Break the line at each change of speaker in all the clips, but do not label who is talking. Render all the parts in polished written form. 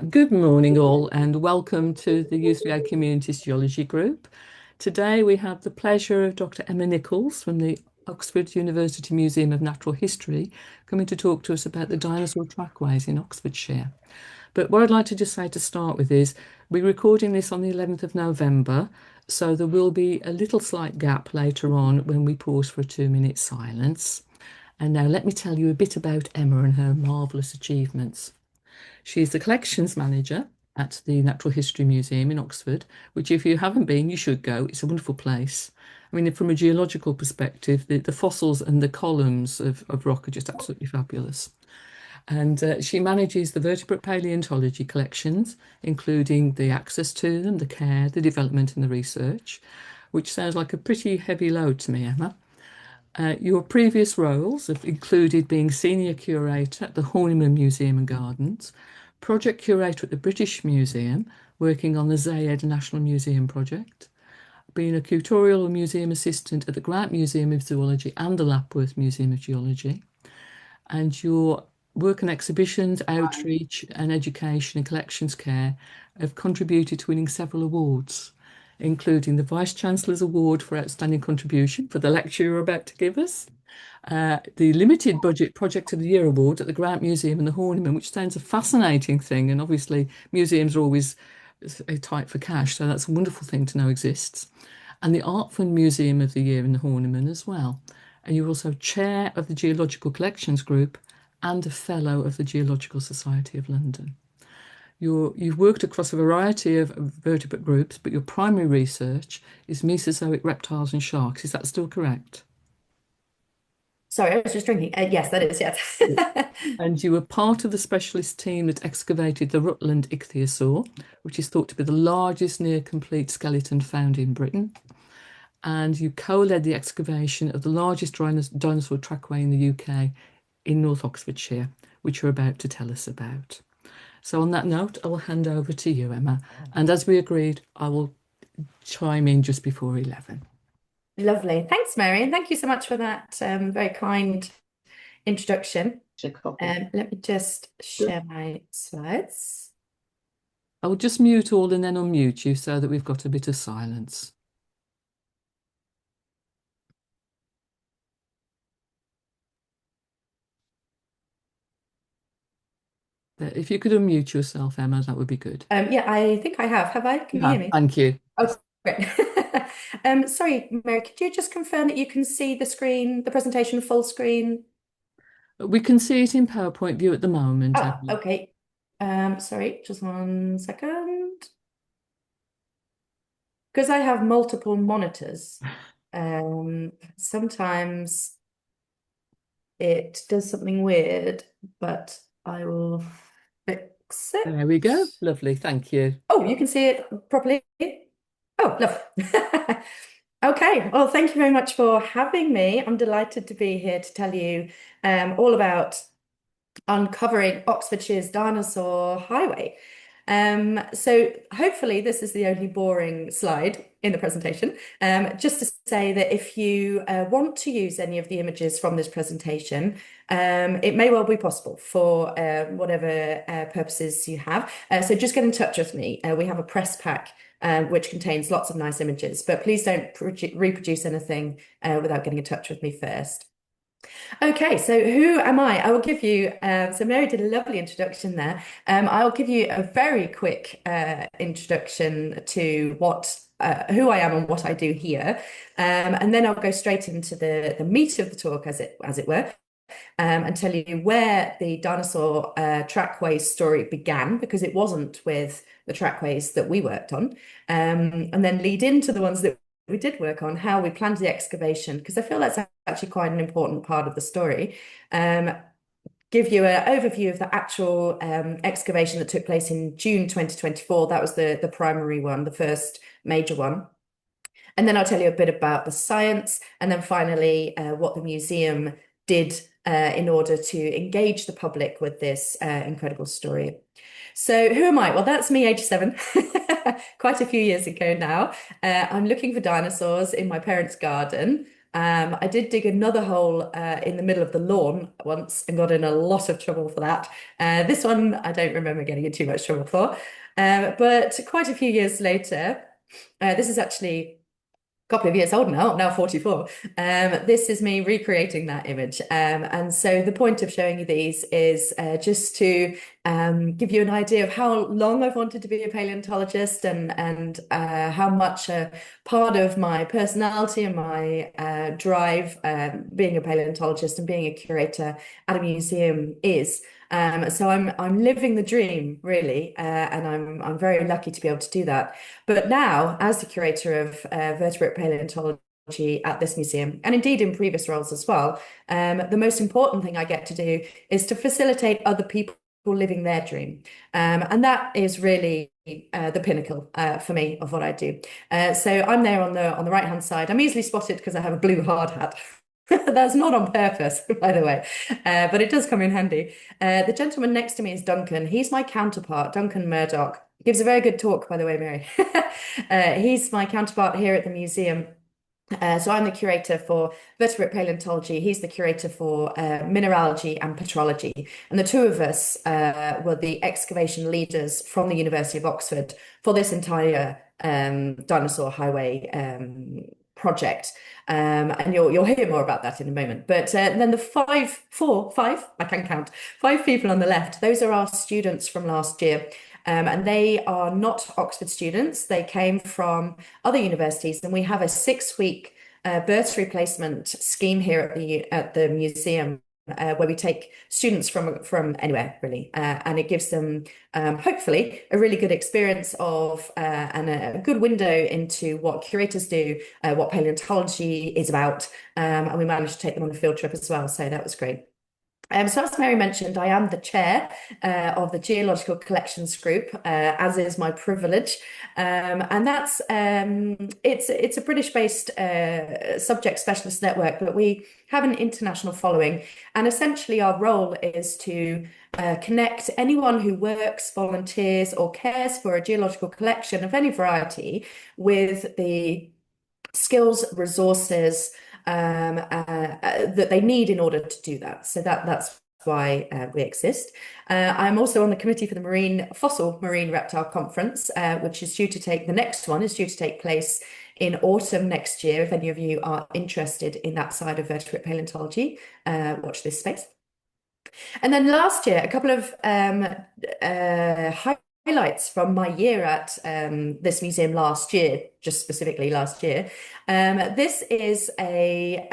Good morning, all, and welcome to the UCL Communities Geology Group. Today we have the pleasure of Dr Emma Nicholls from the Oxford University Museum of Natural History coming to talk to us about the dinosaur trackways in Oxfordshire. But what I'd like to just say to start with is we're recording this on the 11th of November, so there will be a little slight gap later on when we pause for a 2-minute silence. And now let me tell you a bit about Emma and her marvellous achievements. She's the collections manager at the Natural History Museum in Oxford, which if you haven't been, you should go. It's a wonderful place. I mean, from a geological perspective, the fossils and the columns of rock are just absolutely fabulous. And she manages the vertebrate paleontology collections, including the access to them, the care, the development and the research, which sounds like a pretty heavy load to me, Emma. Your previous roles have included being Senior Curator at the Horniman Museum and Gardens, Project Curator at the British Museum, working on the Zayed National Museum project, being a Curatorial or Museum Assistant at the Grant Museum of Zoology and the Lapworth Museum of Geology, and your work on exhibitions, outreach and education and collections care have contributed to winning several awards, including the Vice-Chancellor's Award for Outstanding Contribution for the lecture you're about to give us, the Limited Budget Project of the Year Award at the Grant Museum and the Horniman, which sounds a fascinating thing, and obviously museums are always tight for cash, so that's a wonderful thing to know exists, and the Art Fund Museum of the Year in the Horniman as well. And you're also Chair of the Geological Collections Group and a Fellow of the Geological Society of London. You've worked across a variety of vertebrate groups, but your primary research is Mesozoic reptiles and sharks. Is that still correct?
Sorry, I was just drinking. Yes, that is, yes.
And you were part of the specialist team that excavated the Rutland ichthyosaur, which is thought to be the largest near complete skeleton found in Britain. And you co-led the excavation of the largest dinosaur trackway in the UK in North Oxfordshire, which you're about to tell us about. So on that note, I will hand over to you, Emma. And as we agreed, I will chime in just before 11.
Lovely. Thanks, Mary, and thank you so much for that very kind introduction. Let me just share my slides.
I will just mute all and then unmute you so that we've got a bit of silence. If you could unmute yourself, Emma, that would be good.
Yeah, I think I have. Have I? Can you
Yeah,
hear me?
thank you.
Oh, great. Sorry, Mary, could you just confirm that you can see the screen, the presentation full screen?
We can see it in PowerPoint view at the moment,
Oh,
Emma.
okay. Sorry, just 1 second. Because I have multiple monitors, sometimes it does something weird, but I will fix
There we go.
it.
Lovely, thank you.
Oh, you can see it properly. Oh, lovely. Okay, well, thank you very much for having me. I'm delighted to be here to tell you all about uncovering Oxfordshire's dinosaur highway. So hopefully this is the only boring slide in the presentation. Just to say that if you want to use any of the images from this presentation, it may well be possible for whatever purposes you have. So just get in touch with me. We have a press pack which contains lots of nice images, but please don't reproduce anything without getting in touch with me first. Okay, so who am I? I will give you, so Mary did a lovely introduction there. I'll give you a very quick introduction to who I am and what I do here. And then I'll go straight into the meat of the talk, as it were, and tell you where the dinosaur trackways story began, because it wasn't with the trackways that we worked on, and then lead into the ones that we did work on, how we planned the excavation, because I feel that's actually quite an important part of the story. Give you an overview of the actual excavation that took place in June 2024. That was the primary one, the first major one. And then I'll tell you a bit about the science, and then finally what the museum did in order to engage the public with this incredible story. So who am I? Well, that's me, age 7, quite a few years ago now. I'm looking for dinosaurs in my parents' garden. I did dig another hole in the middle of the lawn once and got in a lot of trouble for that. This one I don't remember getting in too much trouble for. But quite a few years later, this is actually couple of years old now 44. This is me recreating that image. And so the point of showing you these is just to give you an idea of how long I've wanted to be a paleontologist and how much part of my personality and my drive being a paleontologist and being a curator at a museum is. So I'm living the dream really, and I'm very lucky to be able to do that. But now, as the curator of vertebrate paleontology at this museum, and indeed in previous roles as well, the most important thing I get to do is to facilitate other people living their dream, and that is really the pinnacle for me of what I do. So I'm there on the right hand side. I'm easily spotted because I have a blue hard hat. That's not on purpose, by the way, but it does come in handy. The gentleman next to me is Duncan. He's my counterpart, Duncan Murdoch. Gives a very good talk, by the way, Mary. He's my counterpart here at the museum. So I'm the curator for vertebrate paleontology. He's the curator for mineralogy and petrology. And the two of us were the excavation leaders from the University of Oxford for this entire dinosaur highway project. And you'll hear more about that in a moment. But then the five, I can count, five people on the left, those are our students from last year. And they are not Oxford students. They came from other universities, and we have a 6-week bursary placement scheme here at the museum where we take students from anywhere really, and it gives them hopefully a really good experience of and a good window into what curators do, what paleontology is about, and we managed to take them on a field trip as well. So that was great. So as Mary mentioned, I am the chair of the Geological Collections Group, as is my privilege, and that's it's a British-based subject specialist network, but we have an international following, and essentially our role is to connect anyone who works, volunteers, or cares for a geological collection of any variety with the skills, resources that they need in order to do that. So that's why we exist. I'm also on the committee for the Fossil Marine Reptile Conference, which is the next one is due to take place in autumn next year. If any of you are interested in that side of vertebrate paleontology, watch this space. And then last year, a couple of highlights from my year at this museum last year, just specifically last year. This is a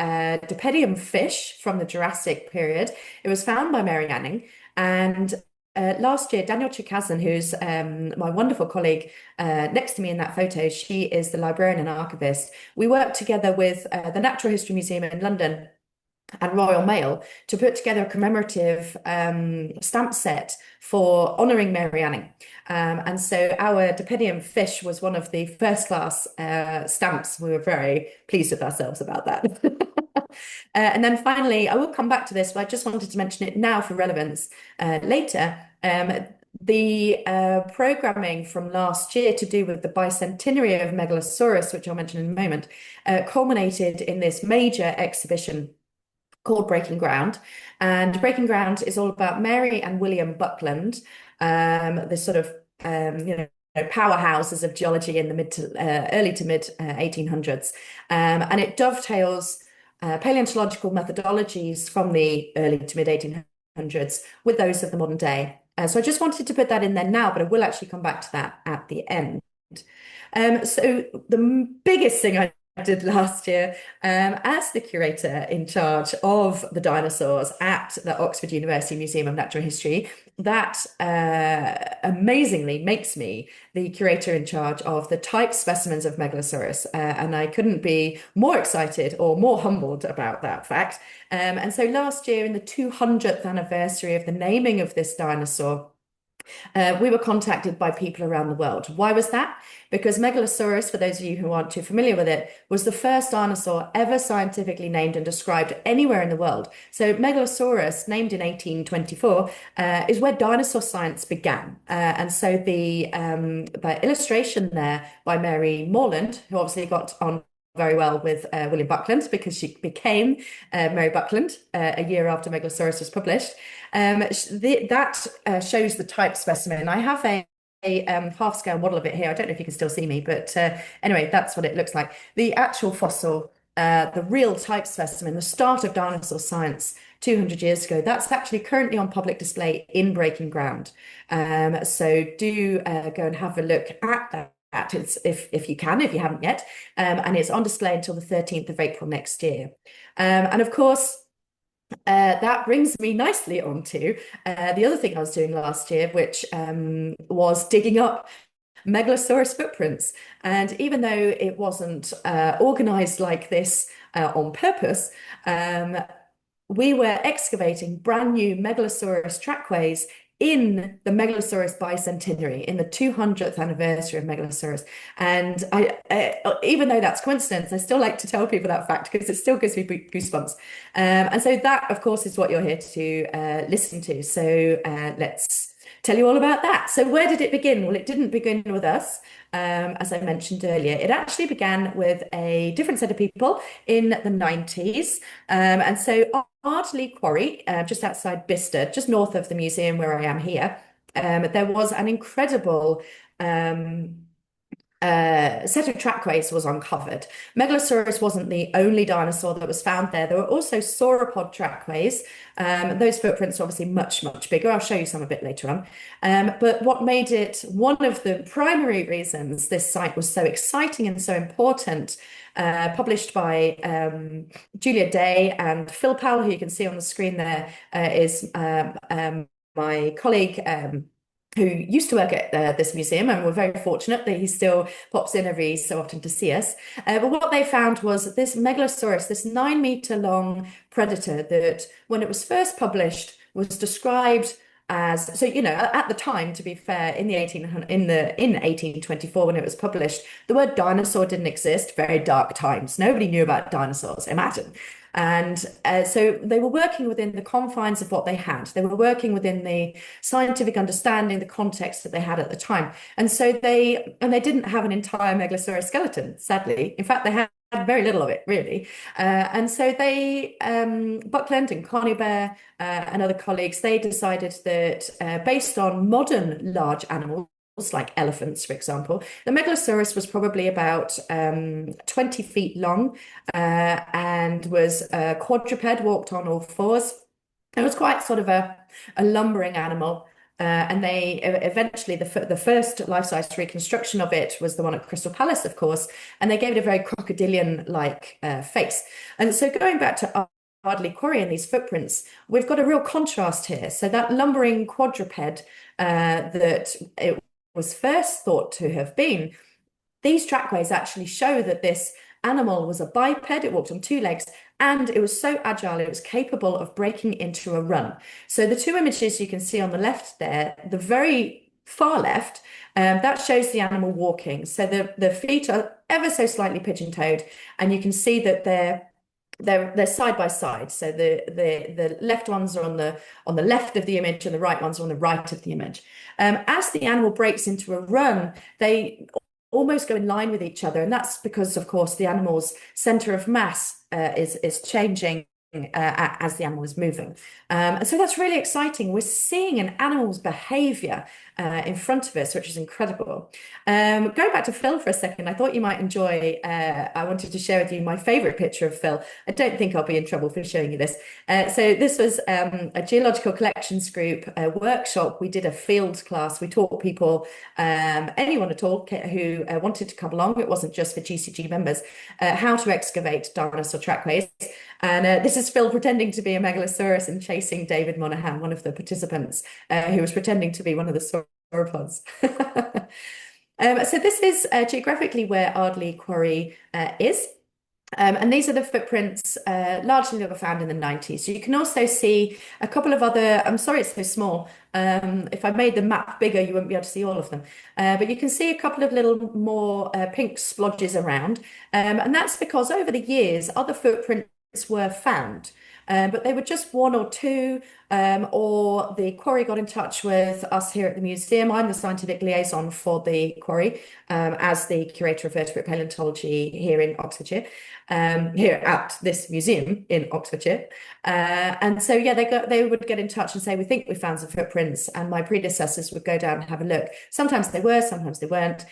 Dipedium fish from the Jurassic period. It was found by Mary Anning, and last year, Daniel Chikazan, who's my wonderful colleague next to me in that photo, she is the librarian and archivist. We worked together with the Natural History Museum in London and Royal Mail to put together a commemorative stamp set for honouring Mary Anning. And so our Dipedium fish was one of the first class stamps. We were very pleased with ourselves about that. And then finally, I will come back to this, but I just wanted to mention it now for relevance later. The programming from last year to do with the bicentenary of Megalosaurus, which I'll mention in a moment, culminated in this major exhibition called Breaking Ground. And Breaking Ground is all about Mary and William Buckland, the sort of powerhouses of geology in the early to mid 1800s. And it dovetails paleontological methodologies from the early to mid 1800s with those of the modern day. So I just wanted to put that in there now, but I will actually come back to that at the end. So the biggest thing I did last year as the curator in charge of the dinosaurs at the Oxford University Museum of Natural History, that amazingly makes me the curator in charge of the type specimens of Megalosaurus, and I couldn't be more excited or more humbled about that fact. And so last year, in the 200th anniversary of the naming of this dinosaur, we were contacted by people around the world. Why was that? Because Megalosaurus, for those of you who aren't too familiar with it, was the first dinosaur ever scientifically named and described anywhere in the world. So Megalosaurus, named in 1824, is where dinosaur science began. And so the illustration there by Mary Morland, who obviously got on very well with William Buckland because she became Mary Buckland a year after Megalosaurus was published. That shows the type specimen. I have a half scale model of it here. I don't know if you can still see me, but anyway, that's what it looks like. The actual fossil, the real type specimen, the start of dinosaur science 200 years ago, that's actually currently on public display in Breaking Ground. So do go and have a look at that. It's, if you can, if you haven't yet, and it's on display until the 13th of April next year. And of course, that brings me nicely on to the other thing I was doing last year, which was digging up Megalosaurus footprints. And even though it wasn't organized like this on purpose, we were excavating brand new Megalosaurus trackways in the Megalosaurus bicentenary, in the 200th anniversary of Megalosaurus. And even though that's coincidence, I still like to tell people that fact because it still gives me goosebumps. And so that, of course, is what you're here to listen to. So let's tell you all about that. So where did it begin? Well, it didn't begin with us, as I mentioned earlier. It actually began with a different set of people in the 90s. And so Ardley Quarry, just outside Bicester, just north of the museum where I am here, there was an incredible set of trackways was uncovered. Megalosaurus wasn't the only dinosaur that was found there. There were also sauropod trackways. Those footprints are obviously much, much bigger. I'll show you some a bit later on. But what made it one of the primary reasons this site was so exciting and so important, published by Julia Day and Phil Powell, who you can see on the screen there, is my colleague, who used to work at this museum, and we're very fortunate that he still pops in every so often to see us. But what they found was this Megalosaurus, this 9-meter long predator that, when it was first published, was described as, so you know, at the time, to be fair, in 1824 when it was published, the word dinosaur didn't exist. Very dark times. Nobody knew about dinosaurs. Imagine. And so they were working within the confines of what they had. They were working within the scientific understanding, the context that they had at the time. And so they didn't have an entire Megalosaurus skeleton, sadly. In fact, they had very little of it, really. And so they, Buckland and Conybeare and other colleagues, they decided that based on modern large animals, like elephants, for example, the Megalosaurus was probably about 20 feet long and was a quadruped, walked on all fours. It was quite sort of a lumbering animal. And they eventually, the first life-size reconstruction of it was the one at Crystal Palace, of course, and they gave it a very crocodilian-like face. And so going back to Ardley Quarry and these footprints, we've got a real contrast here. So that lumbering quadruped that it was first thought to have been, these trackways actually show that this animal was a biped, it walked on two legs, and it was so agile, it was capable of breaking into a run. So the two images you can see on the left there, the very far left, that shows the animal walking. So the feet are ever so slightly pigeon-toed, and you can see that they're side by side. So the left ones are on the left of the image, and the right ones are on the right of the image. As the animal breaks into a run, they almost go in line with each other, and that's because, of course, the animal's center of mass is changing as the animal is moving. So that's really exciting. We're seeing an animal's behavior in front of us, which is incredible. Going back to Phil for a second, I thought you might enjoy, I wanted to share with you my favorite picture of Phil. I don't think I'll be in trouble for showing you this. So this was a geological collections group workshop. We did a field class. We taught people, anyone at all who wanted to come along, it wasn't just for GCG members, how to excavate dinosaur trackways. And this is Phil pretending to be a Megalosaurus and chasing David Monaghan, one of the participants, who was pretending to be one of the sauropods. So this is geographically where Ardley Quarry is. And these are the footprints largely that were found in the 90s. So you can also see a couple of other, I'm sorry it's so small. If I made the map bigger, you wouldn't be able to see all of them. But you can see a couple of little more pink splodges around. And that's because over the years, other footprints were found. but they were just one or two, or the quarry got in touch with us here at the museum. I'm the scientific liaison for the quarry, as the curator of vertebrate paleontology here in Oxfordshire, here at this museum in Oxfordshire. And so, yeah, they would get in touch and say, we think we found some footprints, and my predecessors would go down and have a look. Sometimes they were, sometimes they weren't.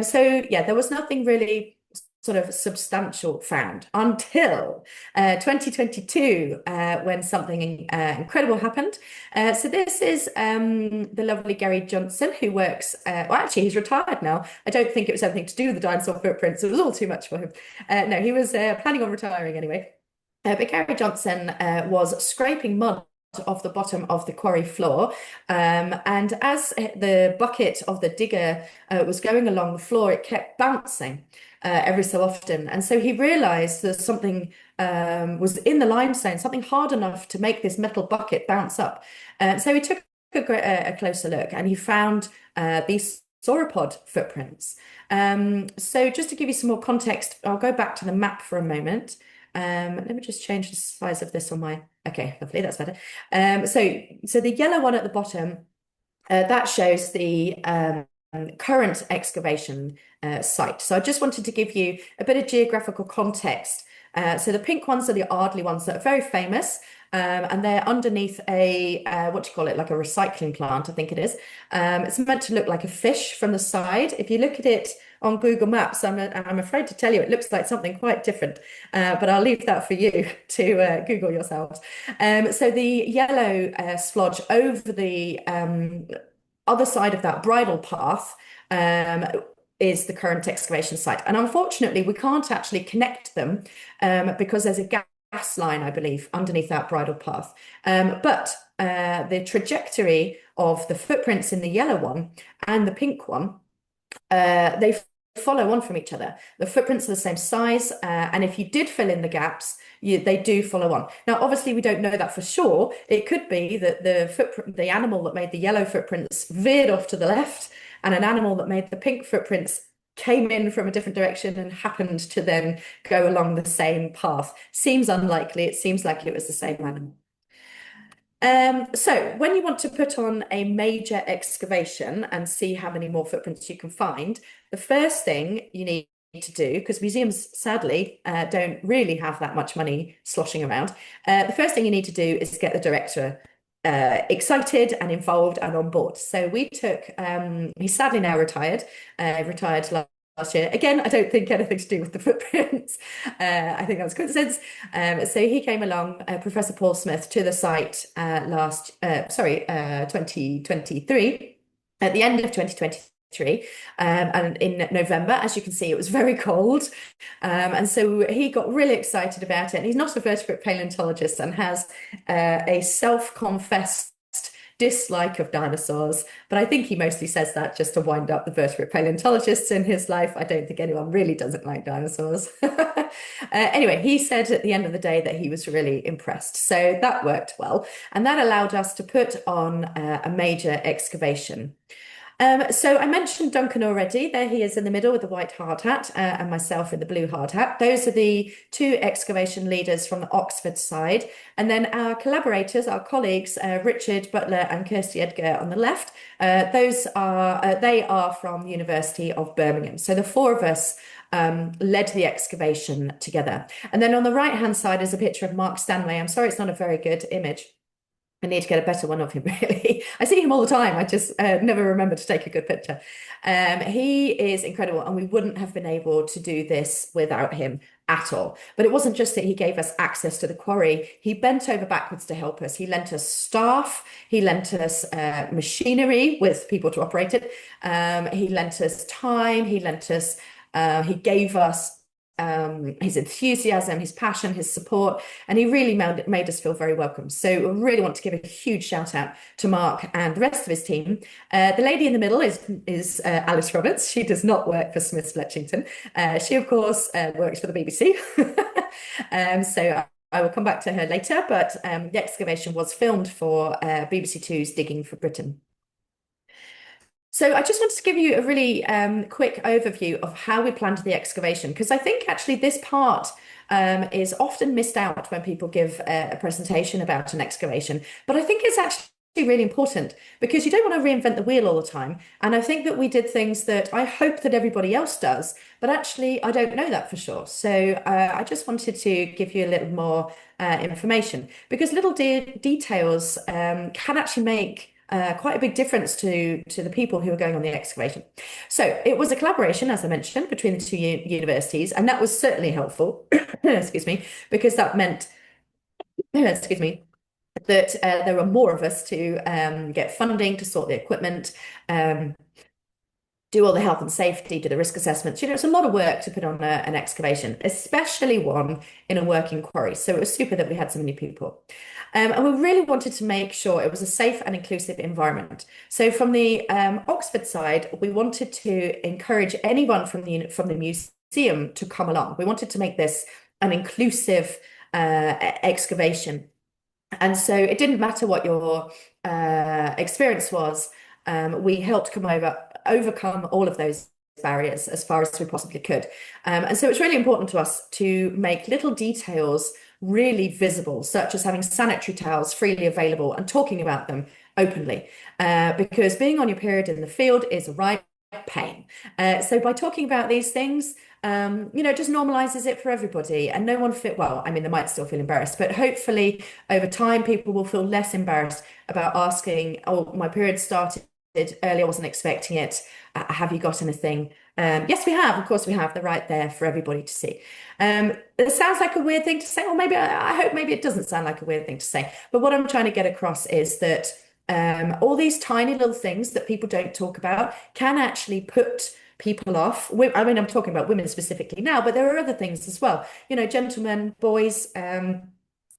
So, yeah, there was nothing really sort of substantial found until 2022, when something incredible happened. So this is the lovely Gary Johnson, who works, well, actually, he's retired now. I don't think it was anything to do with the dinosaur footprints. It was all too much for him. No, he was planning on retiring anyway. But Gary Johnson was scraping mud off the bottom of the quarry floor. And as the bucket of the digger was going along the floor, it kept bouncing every so often. And so he realized that something was in the limestone, something hard enough to make this metal bucket bounce up. So he took a closer look, and he found these sauropod footprints. So just to give you some more context, I'll go back to the map for a moment. Let me just change the size of this on my, okay, lovely, that's better. So the yellow one at the bottom, that shows the current excavation site. So I just wanted to give you a bit of geographical context. So the pink ones are the Ardley ones that are very famous, and they're underneath a, what do you call it, like a recycling plant, I think it is. It's meant to look like a fish from the side. If you look at it on Google Maps, I'm afraid to tell you, it looks like something quite different, but I'll leave that for you to Google yourselves. So the yellow splodge over the other side of that bridle path is the current excavation site. And unfortunately, we can't actually connect them because there's a gas line, I believe, underneath that bridle path. But the trajectory of the footprints in the yellow one and the pink one, they follow on from each other. The footprints are the same size, and if you did fill in the gaps, they do follow on. Now, obviously, we don't know that for sure. It could be that the animal that made the yellow footprints veered off to the left, and an animal that made the pink footprints came in from a different direction and happened to then go along the same path. Seems unlikely. It seems like it was the same animal. So when you want to put on a major excavation and see how many more footprints you can find, the first thing you need to do, because museums sadly don't really have that much money sloshing around, the first thing you need to do is get the director excited and involved and on board. So we took, he's sadly now retired, retired last year. Again, I don't think anything to do with the footprints. I think that was coincidence. So he came along, Professor Paul Smith, to the site 2023, at the end of 2023. And in November, as you can see, it was very cold. And so he got really excited about it. And he's not a vertebrate paleontologist and has a self-confessed dislike of dinosaurs, but I think he mostly says that just to wind up the vertebrate paleontologists in his life. I don't think anyone really doesn't like dinosaurs. Anyway, he said at the end of the day that he was really impressed. So that worked well. And that allowed us to put on a major excavation. So I mentioned Duncan already. There he is in the middle with the white hard hat, and myself in the blue hard hat. Those are the two excavation leaders from the Oxford side. And then our collaborators, our colleagues, Richard Butler and Kirsty Edgar on the left. They are from the University of Birmingham. So the four of us led the excavation together. And then on the right-hand side is a picture of Mark Stanley. I'm sorry, it's not a very good image. I need to get a better one of him, really. I see him all the time. I just never remember to take a good picture. He is incredible, and we wouldn't have been able to do this without him at all. But it wasn't just that he gave us access to the quarry. He bent over backwards to help us. He lent us staff. He lent us machinery with people to operate it. He lent us time. He gave us his enthusiasm, his passion, his support, and he really made us feel very welcome. So I really want to give a huge shout out to Mark and the rest of his team. The lady in the middle is Alice Roberts. She does not work for Smiths Fletchington. She, of course, works for the BBC. So I will come back to her later, but the excavation was filmed for BBC Two's Digging for Britain. So I just wanted to give you a really quick overview of how we planned the excavation, because I think actually this part is often missed out when people give a presentation about an excavation. But I think it's actually really important because you don't want to reinvent the wheel all the time. And I think that we did things that I hope that everybody else does, but actually I don't know that for sure. So I just wanted to give you a little more information because little de details can actually make quite a big difference to the people who are going on the excavation. So it was a collaboration, as I mentioned, between the two universities, and that was certainly helpful. Excuse me, because that meant, excuse me, that there were more of us to get funding to sort the equipment, do all the health and safety, do the risk assessments. It's a lot of work to put on an excavation, especially one in a working quarry. So it was super that we had so many people. And we really wanted to make sure it was a safe and inclusive environment. So from the Oxford side, we wanted to encourage anyone from the museum to come along. We wanted to make this an inclusive excavation. And so it didn't matter what your experience was. We helped overcome all of those barriers as far as we possibly could. And so it's really important to us to make little details really visible, such as having sanitary towels freely available and talking about them openly, because being on your period in the field is a right pain. So by talking about these things, it just normalizes it for everybody and no one well, I mean, they might still feel embarrassed, but hopefully over time, people will feel less embarrassed about asking, oh, my period started early, I wasn't expecting it. Have you got anything? Yes, we have. Of course, we have. They're right there for everybody to see. It sounds like a weird thing to say, or maybe I hope maybe it doesn't sound like a weird thing to say. But what I'm trying to get across is that all these tiny little things that people don't talk about can actually put people off. I mean, I'm talking about women specifically now, but there are other things as well. Gentlemen, boys,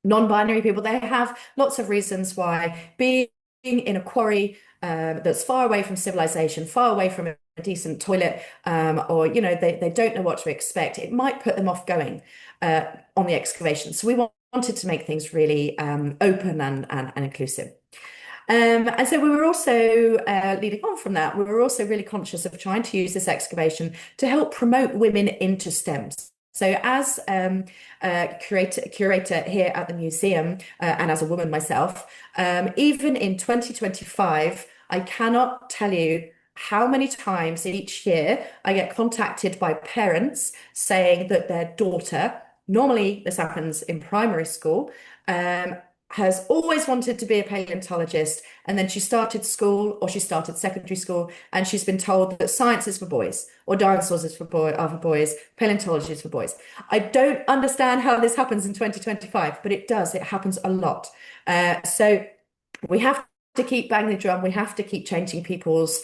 non-binary people, they have lots of reasons why being in a quarry that's far away from civilization, far away from a decent toilet, or they don't know what to expect. It might put them off going on the excavation. So we wanted to make things really open and inclusive. And so we were also, leading on from that, we were also really conscious of trying to use this excavation to help promote women into STEMs. So as a curator here at the museum, and as a woman myself, even in 2025, I cannot tell you how many times each year I get contacted by parents saying that their daughter, normally this happens in primary school, has always wanted to be a paleontologist, and then she started school or she started secondary school and she's been told that science is for boys or dinosaurs is for boys, paleontology is for boys. I don't understand how this happens in 2025, but it does. It happens a lot. So we have to keep banging the drum. We have to keep changing people's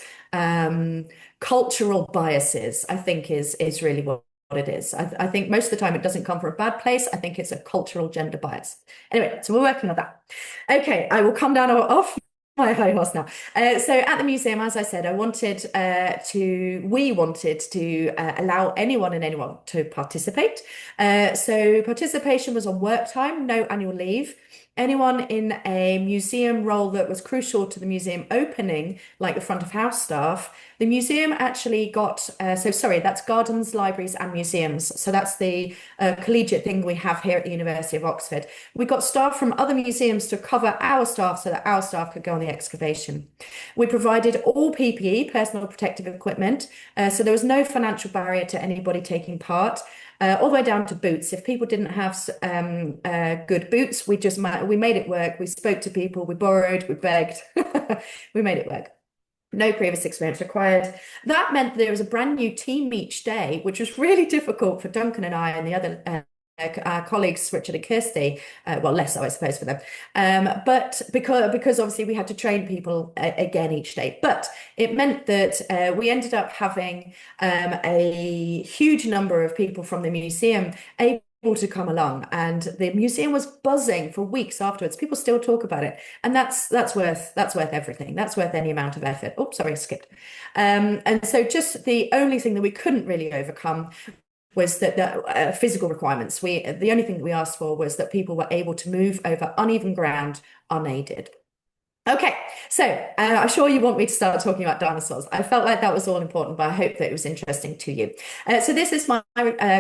cultural biases, I think is really what it is. I think most of the time it doesn't come from a bad place. I think it's a cultural gender bias. Anyway, so we're working on that. Okay, I will come down off my high horse now. So at the museum, as I said, we wanted to allow anyone to participate. So participation was on work time, no annual leave. Anyone in a museum role that was crucial to the museum opening, like the front of house staff, the museum actually got, that's gardens, libraries and museums. So that's the collegiate thing we have here at the University of Oxford. We got staff from other museums to cover our staff so that our staff could go on the excavation. We provided all PPE, personal protective equipment, so there was no financial barrier to anybody taking part. All the way down to boots. If people didn't have good boots, we made it work. We spoke to people, we borrowed, we begged, we made it work. No previous experience required. That meant there was a brand new team each day, which was really difficult for Duncan and I and the other our colleagues, Richard and Kirsty, well, less so, I suppose, for them. But because obviously we had to train people again each day. But it meant that we ended up having a huge number of people from the museum able to come along, and the museum was buzzing for weeks afterwards. People still talk about it, and that's worth everything. That's worth any amount of effort. Oh, sorry, I skipped. And so just the only thing that we couldn't really overcome was that the physical requirements. The only thing that we asked for was that people were able to move over uneven ground unaided. Okay, so I'm sure you want me to start talking about dinosaurs. I felt like that was all important, but I hope that it was interesting to you. So this is my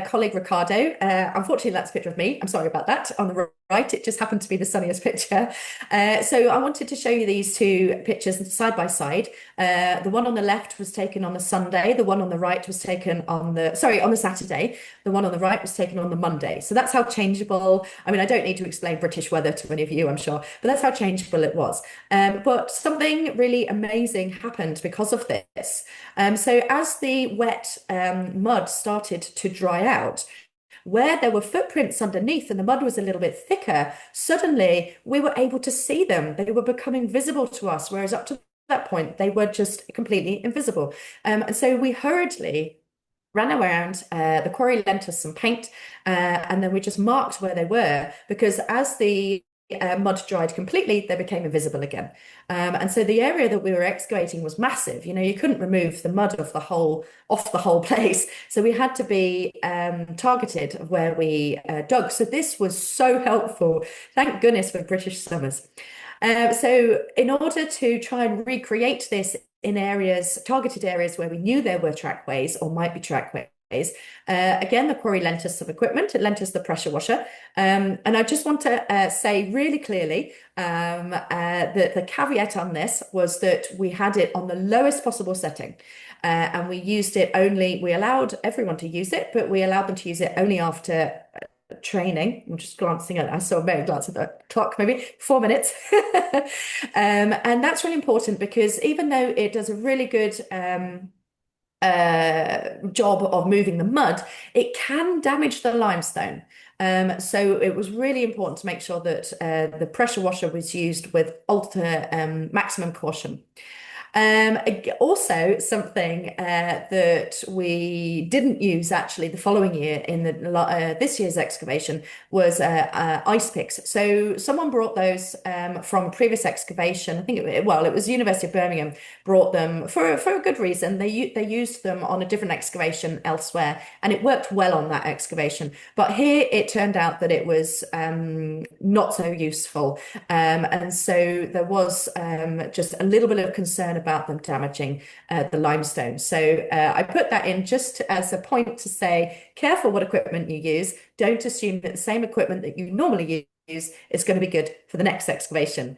colleague Ricardo. Unfortunately, that's a picture of me. I'm sorry about that. On the right, it just happened to be the sunniest picture. So I wanted to show you these two pictures side by side. The one on the left was taken on the Sunday. The one on the right was taken on on the Saturday. The one on the right was taken on the Monday. So that's how changeable. I mean, I don't need to explain British weather to any of you, I'm sure, but that's how changeable it was. But something really amazing happened because of this. So as the wet mud started to dry out, where there were footprints underneath and the mud was a little bit thicker, suddenly we were able to see them. They were becoming visible to us, whereas up to that point, they were just completely invisible. And so we hurriedly ran around, the quarry lent us some paint, and then we just marked where they were because as the mud dried completely, they became invisible again. And so the area that we were excavating was massive. You know, you couldn't remove the mud off the whole place. So we had to be targeted of where we dug. So this was so helpful. Thank goodness for British summers. So in order to try and recreate this in targeted areas where we knew there were trackways or might be trackways, again, the quarry lent us some equipment. It lent us the pressure washer. And I just want to say really clearly that the caveat on this was that we had it on the lowest possible setting. And we allowed everyone to use it, but we allowed them to use it only after training. I'm just glancing I saw Mary glance at the clock, maybe 4 minutes. And that's really important because even though it does a really good job of moving the mud, it can damage the limestone. So it was really important to make sure that the pressure washer was used with maximum caution. Also, something that we didn't use actually the following year in this year's excavation was ice picks. So someone brought those from previous excavation. I think it was University of Birmingham brought them for a good reason. They used them on a different excavation elsewhere, and it worked well on that excavation. But here it turned out that it was not so useful, and so there was just a little bit of concern about them damaging the limestone. So I put that in just as a point to say, careful what equipment you use. Don't assume that the same equipment that you normally use is going to be good for the next excavation.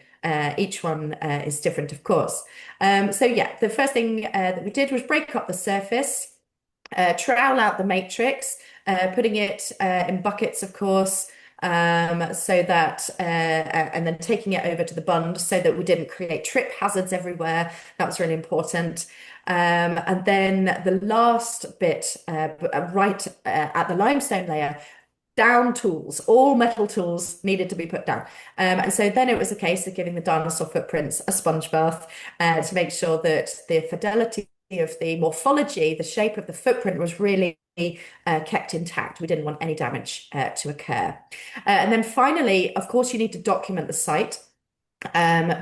Each one is different, of course. So yeah, the first thing that we did was break up the surface, trowel out the matrix, putting it in buckets, of course, so that and then taking it over to the bund so that we didn't create trip hazards everywhere. That was really important. And then the last bit, right at the limestone layer, down tools, all metal tools needed to be put down. And so then it was a case of giving the dinosaur footprints a sponge bath to make sure that the fidelity of the morphology, the shape of the footprint was really kept intact. We didn't want any damage to occur. And then finally, of course, you need to document the site.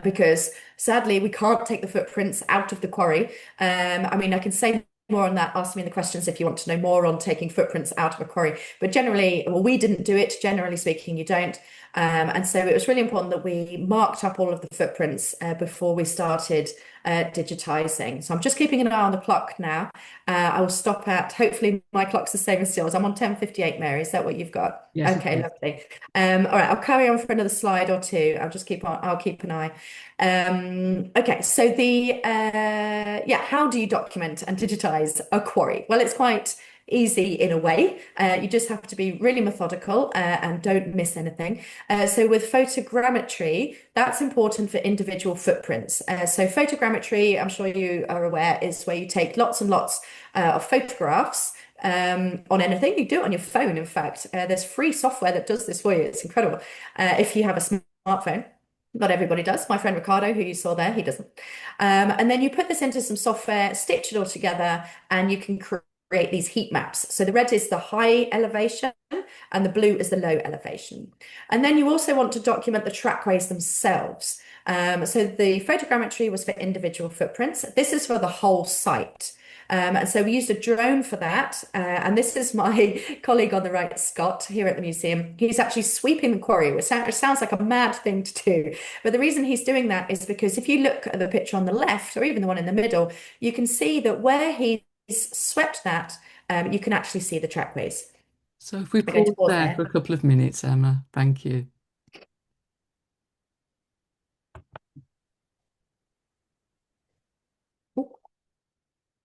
Because sadly, we can't take the footprints out of the quarry. I mean, I can say more on that. Ask me in the questions if you want to know more on taking footprints out of a quarry. But generally, well, we didn't do it. Generally speaking, you don't. And so it was really important that we marked up all of the footprints before we started digitizing. So I'm just keeping an eye on the clock now. I will stop at, hopefully my clock's the same as yours. I'm on 10:58, Mary. Is that what you've got?
Yes.
Okay, lovely. All right, I'll carry on for another slide or two. I'll keep an eye. Okay, so how do you document and digitize a quarry? Well, it's quite easy in a way. You just have to be really methodical and don't miss anything. So with photogrammetry, that's important for individual footprints. So photogrammetry, I'm sure you are aware, is where you take lots and lots of photographs on anything. You do it on your phone, in fact. There's free software that does this for you. It's incredible. If you have a smartphone. Not everybody does. My friend Ricardo, who you saw there, he doesn't. And then you put this into some software, stitch it all together, and you can create these heat maps. So the red is the high elevation and the blue is the low elevation. And then you also want to document the trackways themselves. So the photogrammetry was for individual footprints. This is for the whole site. And so we used a drone for that. And this is my colleague on the right, Scott, here at the museum. He's actually sweeping the quarry, which sounds like a mad thing to do. But the reason he's doing that is because if you look at the picture on the left, or even the one in the middle, you can see that where he's swept that, you can actually see the trackways.
So if we
I'm going to
pause
pause
there for
there.
a couple of minutes, Emma, thank you.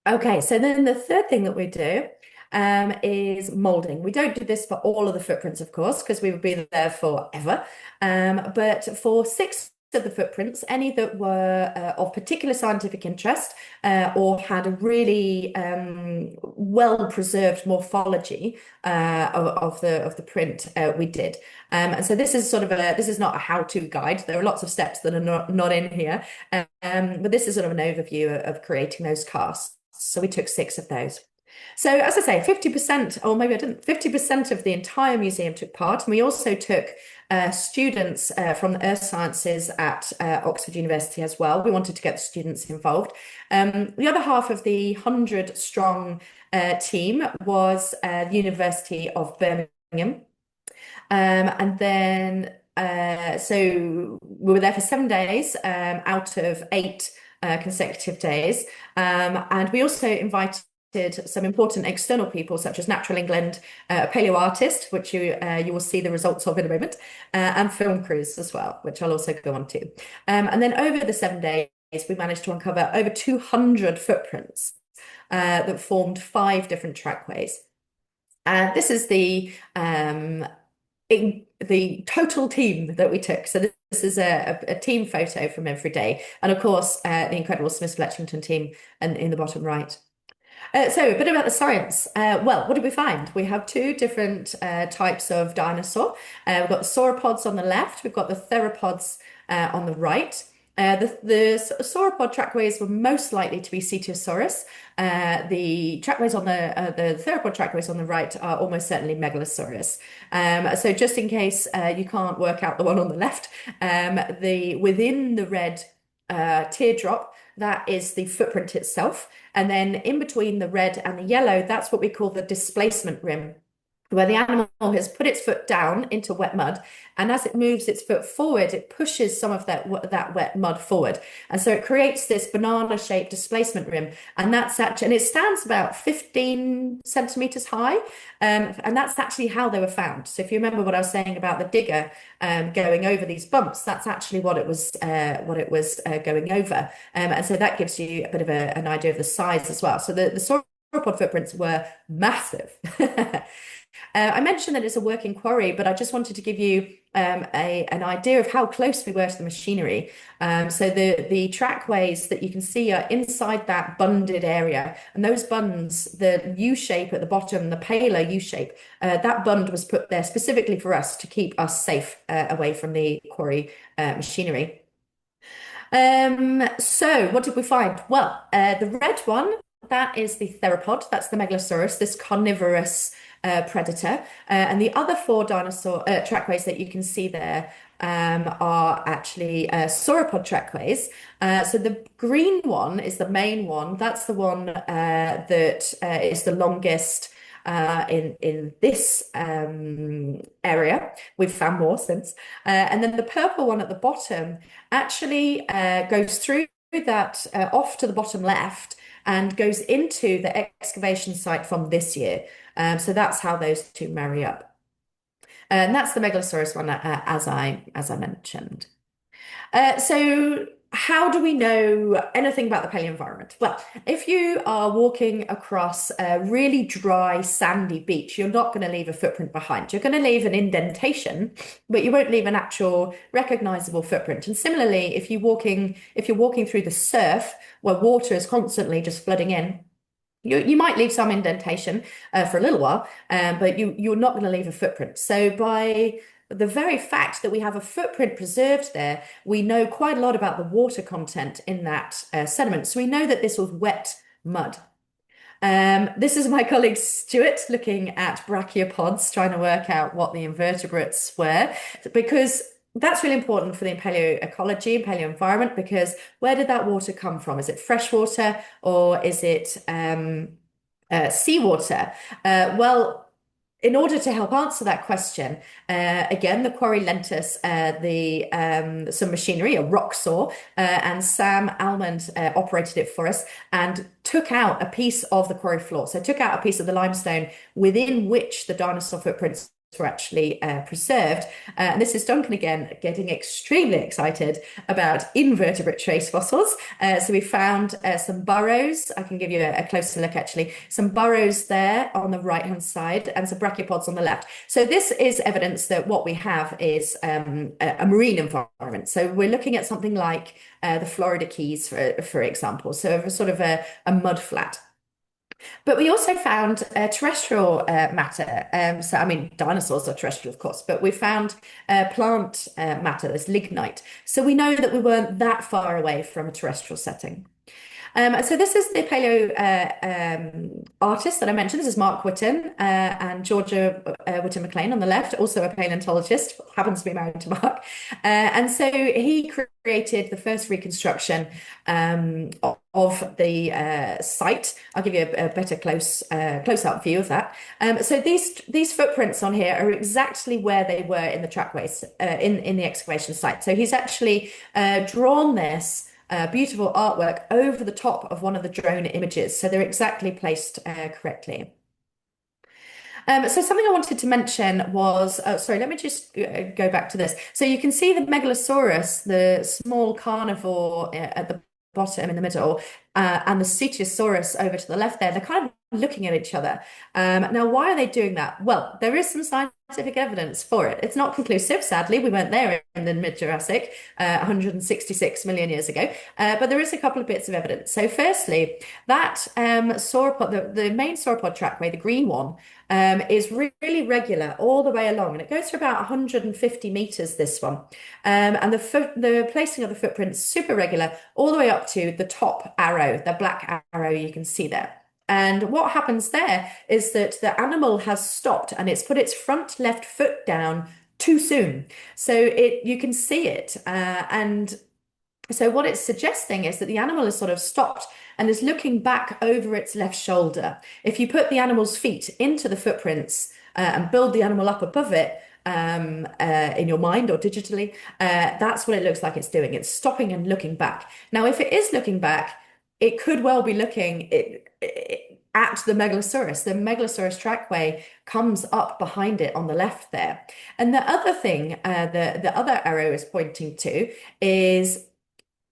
Okay, so then the third thing that we do is molding. We don't do this for all of the footprints, of course, because we would be there forever. But for six of the footprints, any that were of particular scientific interest or had a really well-preserved morphology of the print, we did. And so this is this is not a how-to guide. There are lots of steps that are not in here, but this is sort of an overview of creating those casts. So we took six of those. So as I say, 50%, or maybe I didn't, 50% of the entire museum took part. And we also took students from the earth sciences at Oxford University as well. We wanted to get the students involved. The other half of the 100-strong team was the University of Birmingham. And then, so we were there for 7 days out of 8 consecutive days. And we also invited some important external people, such as Natural England, a paleo artist, which you will see the results of in a moment, and film crews as well, which I'll also go on to. And then over the 7 days, we managed to uncover over 200 footprints that formed 5 different trackways. And this is the total team that we took. So this is a team photo from every day. And of course, the incredible Smith Fletchington team in the bottom right. So a bit about the science. Well, what did we find? We have 2 different types of dinosaur. We've got the sauropods on the left. We've got the theropods on the right. The sauropod trackways were most likely to be Cetiosaurus. The trackways on the theropod trackways on the right are almost certainly Megalosaurus. So just in case you can't work out the one on the left, within the red teardrop, that is the footprint itself. And then in between the red and the yellow, that's what we call the displacement rim, where the animal has put its foot down into wet mud, and as it moves its foot forward, it pushes some of that wet mud forward, and so it creates this banana-shaped displacement rim, and it stands about 15 centimeters high, and that's actually how they were found. So if you remember what I was saying about the digger going over these bumps, that's actually what it was going over, and so that gives you a bit of an idea of the size as well. So the sauropod footprints were massive. I mentioned that it's a working quarry, but I just wanted to give you an idea of how close we were to the machinery. So the trackways that you can see are inside that bunded area, and those bunds, the U shape at the bottom, the paler U shape, that bund was put there specifically for us to keep us safe away from the quarry machinery. So what did we find? Well, the red one, that is the theropod, that's the Megalosaurus, this carnivorous predator. And the other 4 dinosaur trackways that you can see there are actually sauropod trackways. So the green one is the main one. That's the one that is the longest in this area. We've found more since. And then the purple one at the bottom actually goes through that off to the bottom left and goes into the excavation site from this year. So that's how those 2 marry up. And that's the Megalosaurus one, as I mentioned. So how do we know anything about the paleo environment? Well, if you are walking across a really dry, sandy beach, you're not going to leave a footprint behind. You're going to leave an indentation, but you won't leave an actual recognizable footprint. And similarly, if you're walking through the surf where water is constantly just flooding in, you might leave some indentation for a little while, but you're not going to leave a footprint. So by the very fact that we have a footprint preserved there, we know quite a lot about the water content in that sediment. So we know that this was wet mud. This is my colleague Stuart looking at brachiopods, trying to work out what the invertebrates were, because that's really important for the paleoecology and paleoenvironment because where did that water come from? Is it fresh water or is it seawater? Well, in order to help answer that question, again, the quarry lent us some machinery, a rock saw, and Sam Almond operated it for us and took out a piece of the quarry floor. So took out a piece of the limestone within which the dinosaur footprints were actually preserved. And this is Duncan again getting extremely excited about invertebrate trace fossils. So we found some burrows. I can give you a closer look actually. Some burrows there on the right hand side and some brachiopods on the left. So this is evidence that what we have is a marine environment. So we're looking at something like the Florida Keys, for example. So a sort of a mud flat. But we also found terrestrial matter. So, I mean, dinosaurs are terrestrial, of course, but we found plant matter, there's lignite. So we know that we weren't that far away from a terrestrial setting. So this is the paleo artist that I mentioned. This is Mark Whitten and Georgia Whitten McLean on the left, also a paleontologist, happens to be married to Mark. And so he created the first reconstruction of the site. I'll give you a better close-up view of that. So these footprints on here are exactly where they were in the trackways in the excavation site. So he's actually drawn this beautiful artwork over the top of one of the drone images. So they're exactly placed correctly. So something I wanted to mention was, sorry, let me just go back to this. So you can see the Megalosaurus, the small carnivore at the bottom in the middle, and the Cetiosaurus over to the left there. They're kind of looking at each other. Now, why are they doing that? Well, there is some scientific evidence for it. It's not conclusive, sadly. We weren't there in the mid-Jurassic, 166 million years ago, but there is a couple of bits of evidence. So firstly, that sauropod, the main sauropod trackway, the green one, is really regular all the way along, and it goes for about 150 meters, this one. And the placing of the footprints super regular all the way up to the top arrow, the black arrow you can see there. And what happens there is that the animal has stopped and it's put its front left foot down too soon. So you can see it. And so what it's suggesting is that the animal has sort of stopped and is looking back over its left shoulder. If you put the animal's feet into the footprints and build the animal up above it, in your mind or digitally, that's what it looks like it's doing. It's stopping and looking back. Now, if it is looking back, it could well be looking at the Megalosaurus. The Megalosaurus trackway comes up behind it on the left there. And the other thing the other arrow is pointing to is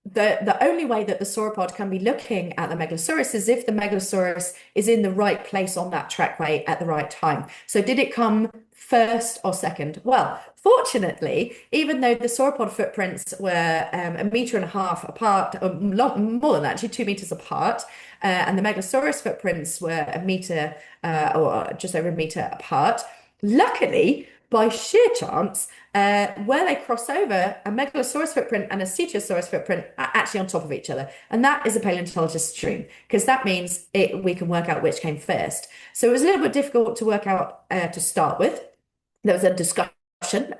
the only way that the sauropod can be looking at the Megalosaurus is if the Megalosaurus is in the right place on that trackway at the right time. So did it come first or second? Well, fortunately, even though the sauropod footprints were 1.5 meters apart, or more than that, actually 2 meters apart, and the Megalosaurus footprints were 1 meter or just over 1 meter apart, luckily, by sheer chance, where they cross over, a Megalosaurus footprint and a Cetiosaurus footprint are actually on top of each other. And that is a paleontologist's dream, because that means we can work out which came first. So it was a little bit difficult to work out to start with. There was a discussion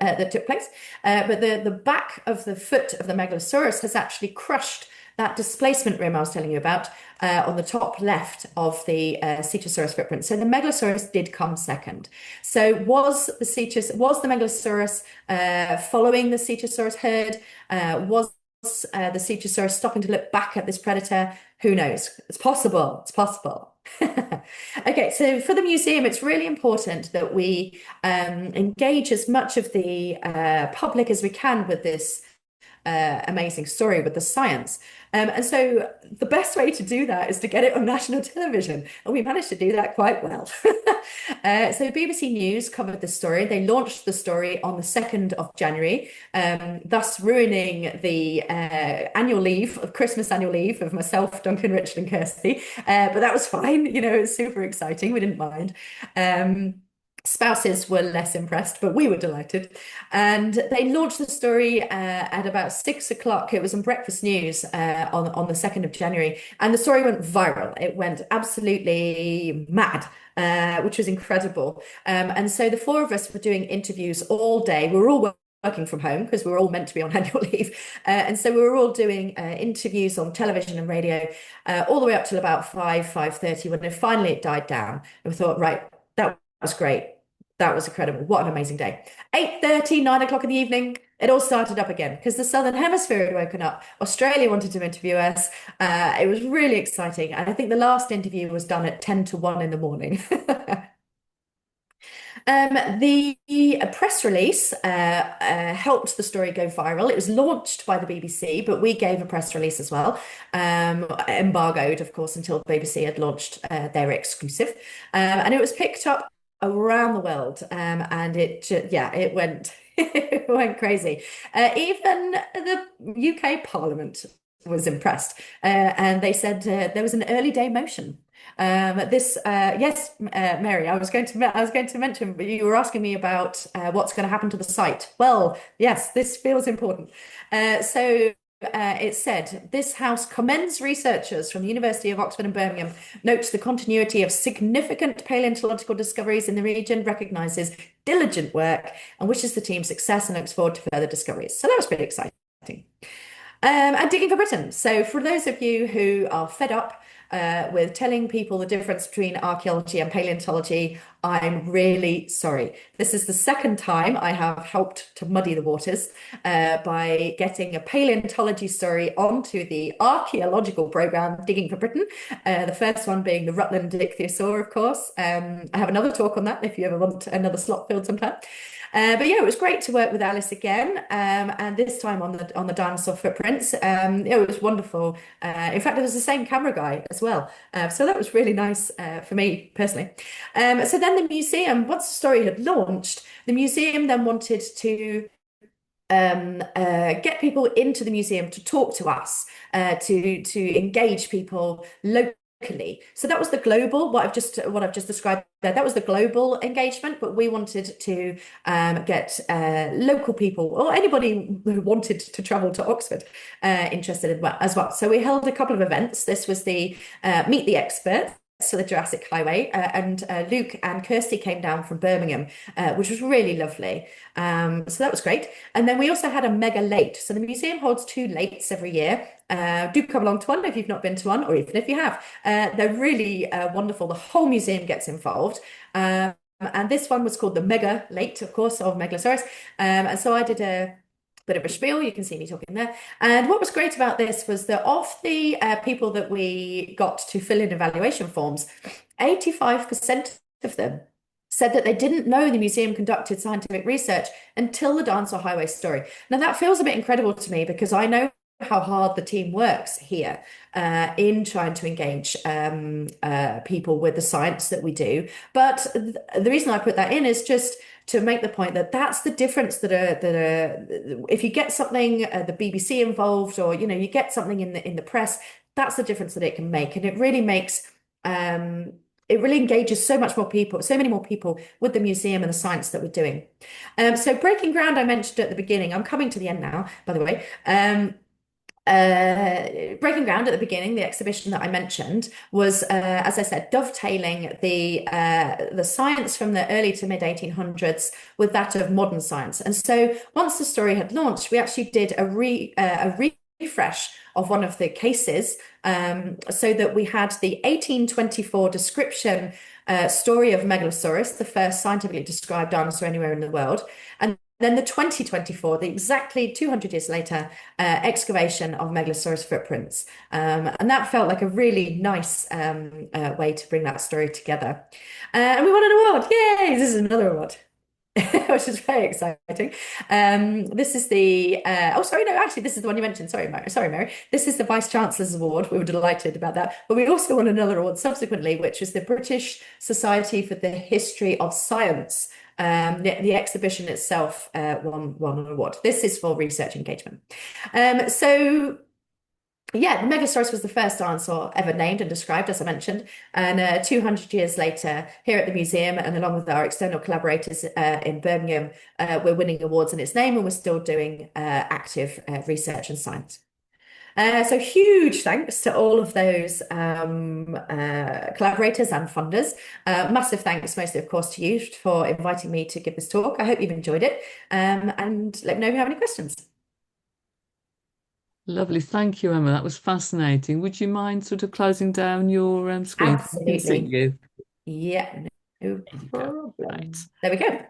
that took place, but the back of the foot of the Megalosaurus has actually crushed that displacement rim I was telling you about on the top left of the Cetiosaurus footprint. So the Megalosaurus did come second. So was the Megalosaurus following the Cetiosaurus herd? Was the Cetiosaurus stopping to look back at this predator? Who knows? It's possible. It's possible. Okay, so for the museum, it's really important that we engage as much of the public as we can with this amazing story, with the science. And so the best way to do that is to get it on national television. And we managed to do that quite well. So BBC News covered the story. They launched the story on the 2nd of January, thus ruining the Christmas annual leave of myself, Duncan, Richard and Kirsty. But that was fine. You know, it was super exciting. We didn't mind. Spouses were less impressed, but we were delighted. And they launched the story at about 6 o'clock. It was on Breakfast News on the 2nd of January. And the story went viral. It went absolutely mad, which was incredible. And so the four of us were doing interviews all day. We were all working from home because we were all meant to be on annual leave. And so we were all doing interviews on television and radio all the way up till about 5:30 when finally it died down. And we thought, right, that was great. That was incredible. What an amazing day. 8:30, 9 o'clock in the evening, it all started up again because the Southern Hemisphere had woken up. Australia wanted to interview us. It was really exciting. And I think the last interview was done at 10 to 1 in the morning. The press release helped the story go viral. It was launched by the BBC, but we gave a press release as well, embargoed, of course, until the BBC had launched their exclusive. And it was picked up around the world, and it went it went crazy. Even the UK Parliament was impressed, and they said there was an early day motion. Yes, Mary, I was going to mention, but you were asking me about what's going to happen to the site. Well, yes, this feels important. It said, this house commends researchers from the University of Oxford and Birmingham, notes the continuity of significant paleontological discoveries in the region, recognises diligent work, and wishes the team success and looks forward to further discoveries. So that was pretty exciting. And digging for Britain. So for those of you who are fed up with telling people the difference between archaeology and paleontology, I'm really sorry. This is the second time I have helped to muddy the waters by getting a paleontology story onto the archaeological programme, Digging for Britain. The first one being the Rutland ichthyosaur, of course. I have another talk on that if you ever want another slot filled sometime. But yeah, it was great to work with Alice again, and this time on the dinosaur footprints. It was wonderful. In fact, it was the same camera guy as well, so that was really nice for me personally. So then the museum, once the story had launched, the museum then wanted to get people into the museum to talk to us, to engage people locally. So that was the global, what I've just described there. That was the global engagement, but we wanted to get local people or anybody who wanted to travel to Oxford interested in as well. So we held a couple of events. This was the Meet the Experts. So the Jurassic Highway, and Luke and Kirsty came down from Birmingham, which was really lovely. So that was great. And then we also had a mega late. So the museum holds 2 lates every year. Do come along to one if you've not been to one, or even if you have. They're really wonderful. The whole museum gets involved. And this one was called the Mega Late, of course, of Megalosaurus. And so I did a bit of a spiel. You can see me talking there. And what was great about this was that of the people that we got to fill in evaluation forms, 85% of them said that they didn't know the museum conducted scientific research until the Dinosaur Highway story. Now, that feels a bit incredible to me because I know how hard the team works here in trying to engage people with the science that we do. But the reason I put that in is just to make the point that that's the difference if you get something the BBC involved, or you get something in the press, that's the difference that it can make, and it really makes it really engages so many more people with the museum and the science that we're doing. So breaking ground, I mentioned at the beginning. I'm coming to the end now, by the way. Breaking ground at the beginning, the exhibition that I mentioned was, as I said, dovetailing the science from the early to mid 1800s with that of modern science. And so once the story had launched, we actually did a refresh of one of the cases, so that we had the 1824 description story of Megalosaurus, the first scientifically described dinosaur anywhere in the world, and then the 2024, the exactly 200 years later, excavation of Megalosaurus footprints. And that felt like a really nice way to bring that story together. And we won an award. Yay! This is another award. Which is very exciting. This is the this is the one you mentioned. Sorry, Mary. This is the Vice Chancellor's Award. We were delighted about that. But we also won another award subsequently, which was the British Society for the History of Science. The exhibition itself won an award. This is for research engagement. Yeah, the Megalosaurus was the first dinosaur ever named and described, as I mentioned. And 200 years later, here at the museum, and along with our external collaborators in Birmingham, we're winning awards in its name, and we're still doing active research and science. So huge thanks to all of those collaborators and funders. Massive thanks, mostly, of course, to you for inviting me to give this talk. I hope you've enjoyed it. And let me know if you have any questions.
Lovely. Thank you, Emma. That was fascinating. Would you mind sort of closing down your screen so we can see
Absolutely.
you?
Yeah, no
There you go. Right.
problem. There we go.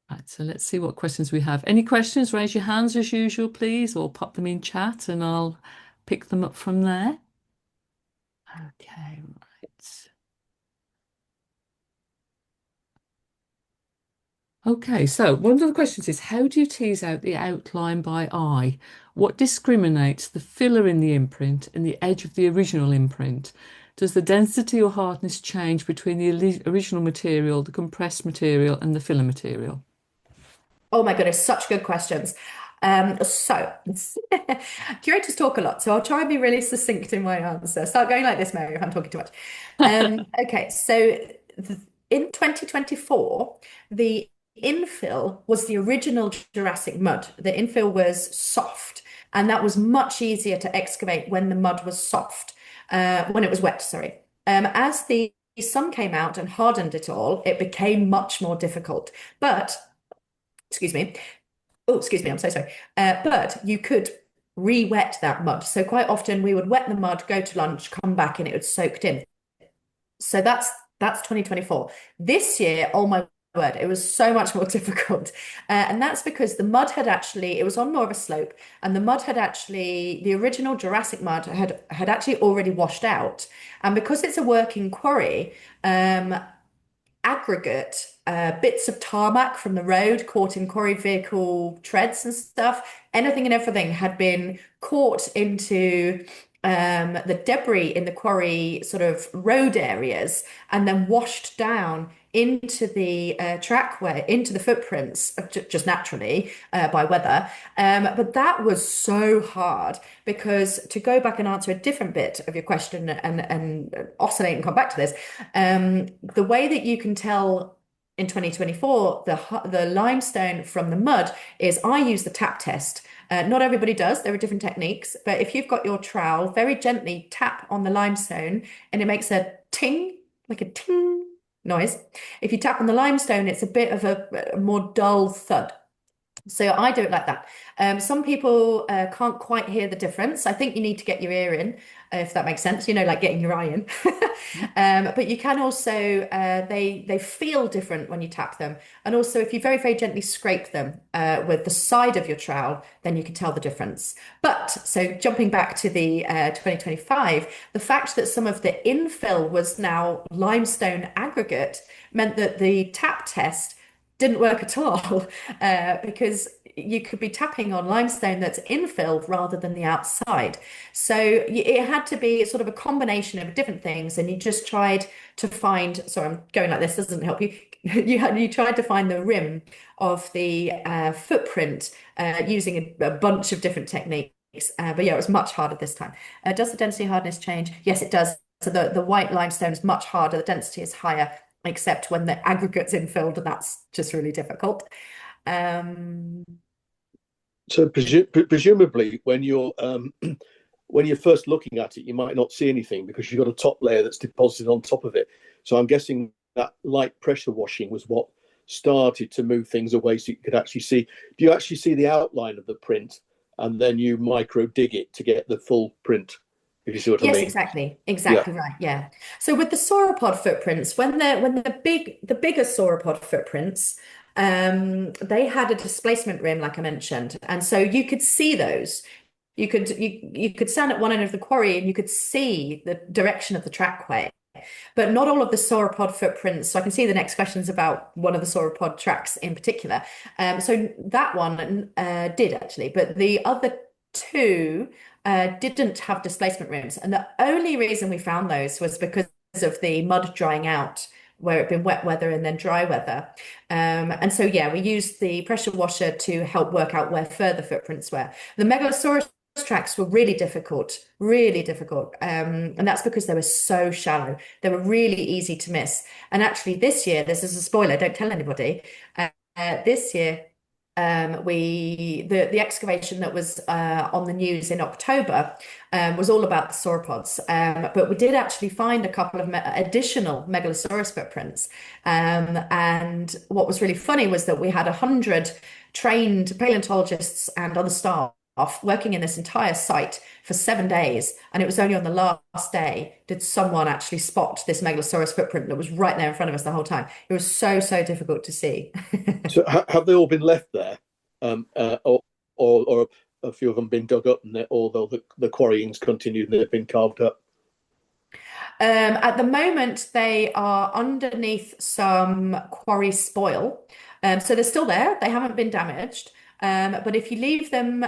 Right. So let's see what questions we have. Any questions? Raise your hands as usual, please, or pop them in chat and I'll pick them up from there. Okay, right. Okay, so one of the questions is how do you tease out the outline by eye? What discriminates the filler in the imprint and the edge of the original imprint? Does the density or hardness change between the original material, the compressed material, and the filler material?
Oh my goodness, such good questions. So curators talk a lot, so I'll try and be really succinct in my answer. Start going like this, Mary, if I'm talking too much. Okay, so in 2024, the infill was the original Jurassic mud. The infill was soft, and that was much easier to excavate when the mud was soft, when it was wet, sorry. As the sun came out and hardened it all, it became much more difficult. But excuse me. Oh, excuse me, I'm so sorry. But you could re-wet that mud. So quite often we would wet the mud, go to lunch, come back, and it would soaked in. So that's 2024. This year, oh my word, it was so much more difficult. And that's because the mud had actually, it was on more of a slope, and the mud had actually, the original Jurassic mud had actually already washed out. And because it's a working quarry, aggregate, bits of tarmac from the road caught in quarry vehicle treads and stuff. Anything and everything had been caught into the debris in the quarry sort of road areas and then washed down into the trackway, into the footprints, just naturally by weather. But that was so hard because to go back and answer a different bit of your question and oscillate and come back to this, the way that you can tell in 2024 the limestone from the mud is I use the tap test. Not everybody does. There are different techniques, but if you've got your trowel, very gently tap on the limestone and it makes a ting, like a ting noise. If you tap on the limestone, it's a bit of a more dull thud. So I do it like that. Some people can't quite hear the difference. I think you need to get your ear in, if that makes sense. You know, like getting your eye in. But you can also they feel different when you tap them, and also if you very very gently scrape them with the side of your trowel, then you can tell the difference. But so jumping back to the 2025, the fact that some of the infill was now limestone aggregate meant that the tap test didn't work at all because you could be tapping on limestone that's infilled rather than the outside. So it had to be sort of a combination of different things, and you just tried to find. Sorry, I'm going like this doesn't help you. You tried to find the rim of the footprint using a bunch of different techniques. But yeah, it was much harder this time. Does the density hardness change? Yes, it does. So the white limestone is much harder. The density is higher except when the aggregate's infilled, and that's just really difficult. Um,
So presumably, when you're when you're first looking at it, you might not see anything because you've got a top layer that's deposited on top of it. So I'm guessing that light pressure washing was what started to move things away, so you could actually see. Do you actually see the outline of the print, and then you micro dig it to get the full print? If you see what I
yes,
mean?
exactly,
Yeah.
exactly right. Yeah. So with the sauropod footprints, when the bigger sauropod footprints, they had a displacement rim, like I mentioned, and so you could see those. You could stand at one end of the quarry and you could see the direction of the trackway. But not all of the sauropod footprints. So I can see the next question's about one of the sauropod tracks in particular. So that one did actually, but the other two didn't have displacement rims. And the only reason we found those was because of the mud drying out, where it'd been wet weather and then dry weather. And so, yeah, we used the pressure washer to help work out where further footprints were. The Megalosaurus tracks were really difficult, really difficult. And that's because they were so shallow. They were really easy to miss. And actually, this year, this is a spoiler, don't tell anybody. This year, the excavation that was on the news in October was all about the sauropods, but we did actually find a couple of additional megalosaurus footprints. And what was really funny was that we had 100 trained paleontologists and other staff working in this entire site for 7 days, and it was only on the last day did someone actually spot this megalosaurus footprint that was right there in front of us the whole time. It was so difficult to see.
So have they all been left there, or a few of them been dug up, and although the quarrying's continued and they've been carved up?
At the moment, they are underneath some quarry spoil. So they're still there. They haven't been damaged. But if you leave them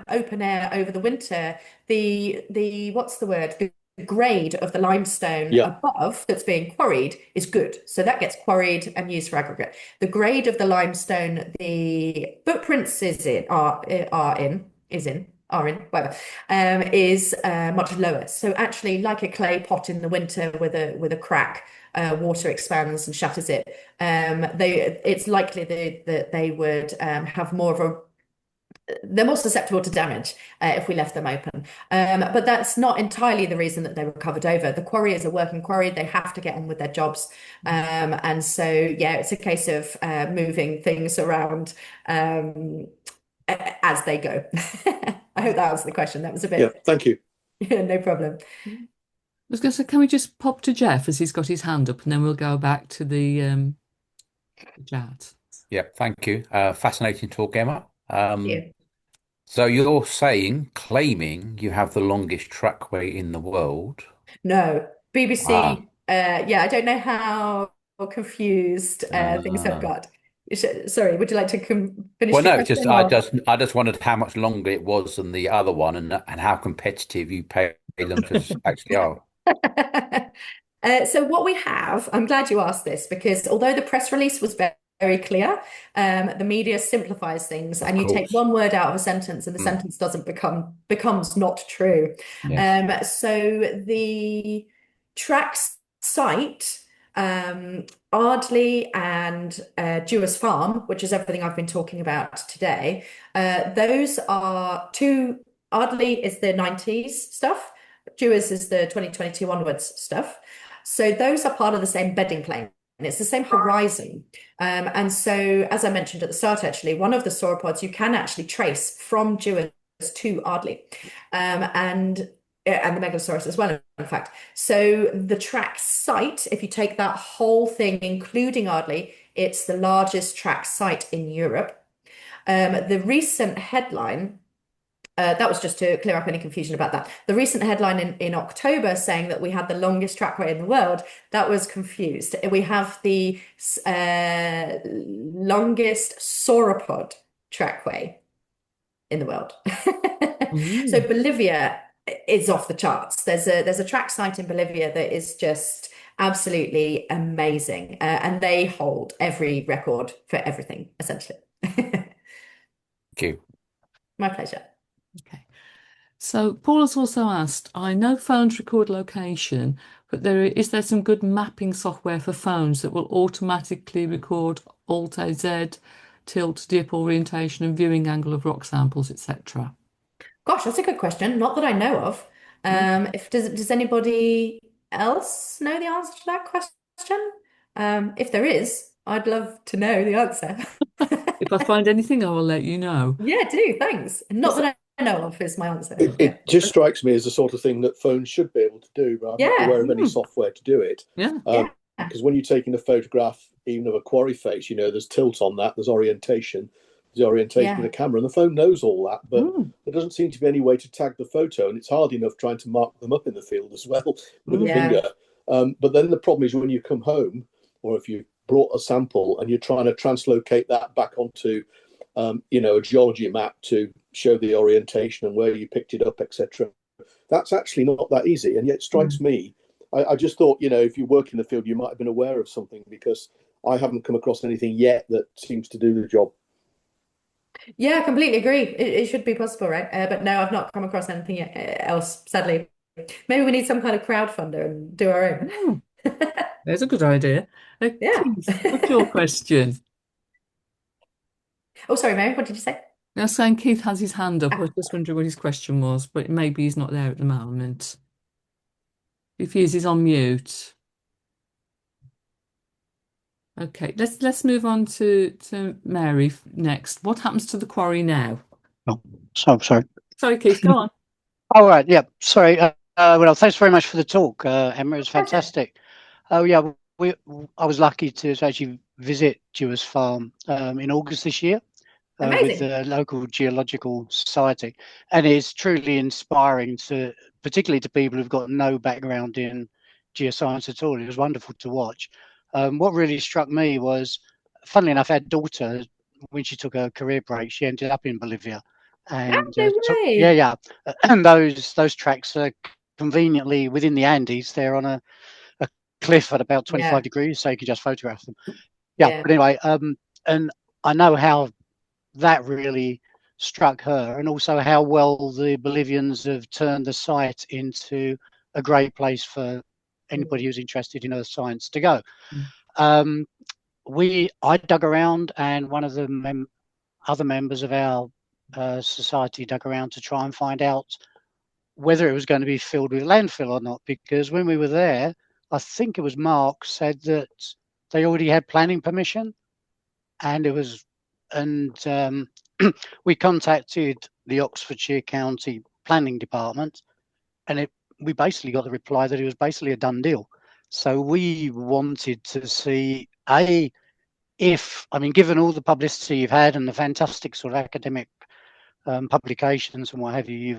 open air over the winter, the what's the word? The grade of the limestone
Yeah,
above that's being quarried is good. So that gets quarried and used for aggregate. The grade of the limestone the footprints are in, whatever, is much lower. So actually, like a clay pot in the winter with a crack, water expands and shatters it. It's likely that they would have more of a they're more susceptible to damage if we left them open. But that's not entirely the reason that they were covered over. The quarry is a working quarry. They have to get on with their jobs. And so, yeah, it's a case of moving things around as they go. I hope that answered the question. That was a
yeah.
bit,
Thank you.
yeah, no problem.
I was going to say, can we just pop to Jeff as he's got his hand up, and then we'll go back to the chat.
Yeah, thank you. Fascinating talk, Emma.
Yeah.
So you're claiming you have the longest trackway in the world.
No,
Ah,
BBC. Yeah, I don't know how confused things have
uh,
got. Sorry, would you like to finish
well,
the
no, it's just
question or?
I just wondered how much longer it was than the other one, and how competitive you pay them to actually are.
So what we have, I'm glad you asked this because although the press release was very clear, the media simplifies things,
Of
and you take
course.
one ward out of a sentence, and the
Mm,
sentence doesn't becomes not true.
yes.
So the tracks site, Ardley and Dewars Farm, which is everything I've been talking about today, those are two. Ardley is the 90s stuff. Dewars is the 2022 onwards stuff. So those are part of the same bedding plane. And it's the same horizon. And so, as I mentioned at the start, actually, one of the sauropods you can actually trace from Dewars to Ardley, and the Megalosaurus as well, in fact. So the track site, if you take that whole thing, including Ardley, it's the largest track site in Europe. The recent headline that was just to clear up any confusion about that. The recent headline in October saying that we had the longest trackway in the world, that was confused. We have the longest sauropod trackway in the world. So
Mm.
Bolivia is off the charts. There's a track site in Bolivia that is just absolutely amazing, and they hold every record for everything, essentially.
Thank you.
My pleasure.
Okay. So Paul has also asked, I know phones record location, but is there some good mapping software for phones that will automatically record Alt AZ, tilt, dip, orientation, and viewing angle of rock samples, etc.?
Gosh, that's a good question. Not that I know of. If does anybody else know the answer to that question? If there is, I'd love to know the answer.
If I find anything, I will let you know.
Yeah, do, thanks. Not
Is
that I know of is my answer. Yeah.
It just strikes me as the sort of thing that phones should be able to do, but I'm not
Yeah.
aware of any
Mm,
software to do it.
yeah.
Yeah.
Because when you're taking a photograph, even of a quarry face, there's tilt on that, there's orientation, there's orientation of
Yeah.
the camera, and the phone knows all that, but
Mm,
there doesn't seem to be any way to tag the photo, and it's hard enough trying to mark them up in the field as well with a
mm,
Yeah.
finger. But then the problem is when you come home, or if you've brought a sample and you're trying to translocate that back onto, a geology map to show the orientation and where you picked it up, etc. That's actually not that easy, and yet it strikes
Mm.
me. I just thought, if you work in the field, you might have been aware of something because I haven't come across anything yet that seems to do the job.
Yeah, I completely agree. It should be possible, right? But no, I've not come across anything else, sadly. Maybe we need some kind of crowdfunder and do our own.
mm. There's a good idea.
Yeah.
Keith, what's your question?
Oh, sorry, Mary, what did you say?
Now, saying Keith has his hand up. I was
Ah,
just wondering what his question was, but maybe he's not there at the moment. If he is, he's on mute. Okay, let's move on to Mary next. What happens to the quarry now?
Oh, so sorry.
Sorry, Keith, go on.
All right, yeah, sorry. Well, thanks very much for the talk, Emma. It was
pleasure.
fantastic. Oh, yeah, I was lucky to actually visit Dewars Farm in August this year with
Amazing.
the local geological society, and it's truly inspiring to, particularly to people who've got no background in geoscience at all. It was wonderful to watch. What really struck me was, funnily enough, our daughter, when she took her career break, she ended up in Bolivia,
Ah,
and
no
yeah,
way.
yeah, and those tracks are conveniently within the Andes. They're on a cliff at about 25
Yeah,
degrees, so you can just photograph them. Yeah,
yeah.
but anyway, and I know how that really struck her, and also how well the Bolivians have turned the site into a great place for
Mm,
anybody who's interested in earth science to go.
Mm.
Um, I dug around, and one of the other members of our society dug around to try and find out whether it was going to be filled with landfill or not. Because when we were there, I think it was Mark said that they already had planning permission, and it was, and we contacted the Oxfordshire County Planning Department, and we basically got the reply that it was basically a done deal. So we wanted to see if, I mean, given all the publicity you've had and the fantastic sort of academic publications and what have you,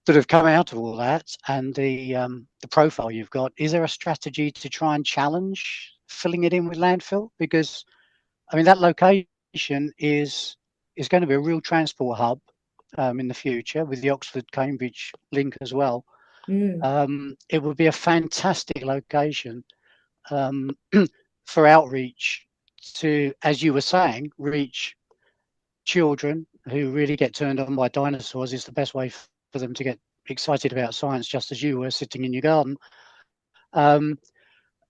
that have come out of all that, and the profile you've got, is there a strategy to try and challenge filling it in with landfill? Because I mean, that location is going to be a real transport hub in the future with the Oxford Cambridge link as well.
mm,
It would be a fantastic location um, for outreach to, as you were saying, reach children who really get turned on by dinosaurs. Is the best way for them to get excited about science, just as you were sitting in your garden. Um,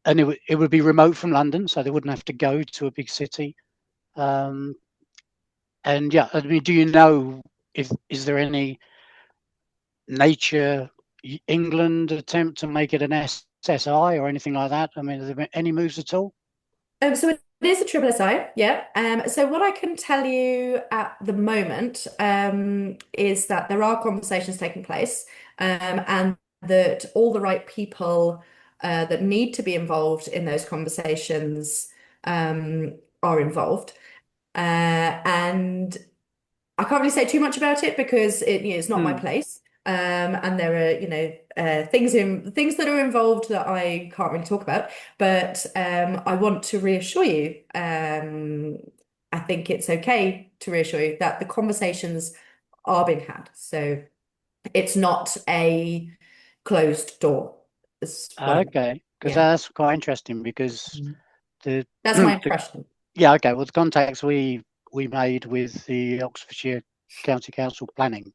and it would be remote from London, so they wouldn't have to go to a big city. Um, and yeah, I mean, do you know if is there any Nature England attempt to make it an SSI or anything like that? I mean, have there been any moves at all?
So it is a triple SI, yeah. So what I can tell you at the moment is that there are conversations taking place, and that all the right people that need to be involved in those conversations are involved. And I can't really say too much about it because it's not my
Hmm.
place. And there are, things that are involved that I can't really talk about. But I want to reassure you. I think it's okay to reassure you that the conversations are being had. So it's not a closed door. Is what I'm,
Okay, because
yeah.
that's quite interesting because
Mm.
the,
That's my
the
impression.
yeah, okay, well the contacts we made with the Oxfordshire County Council planning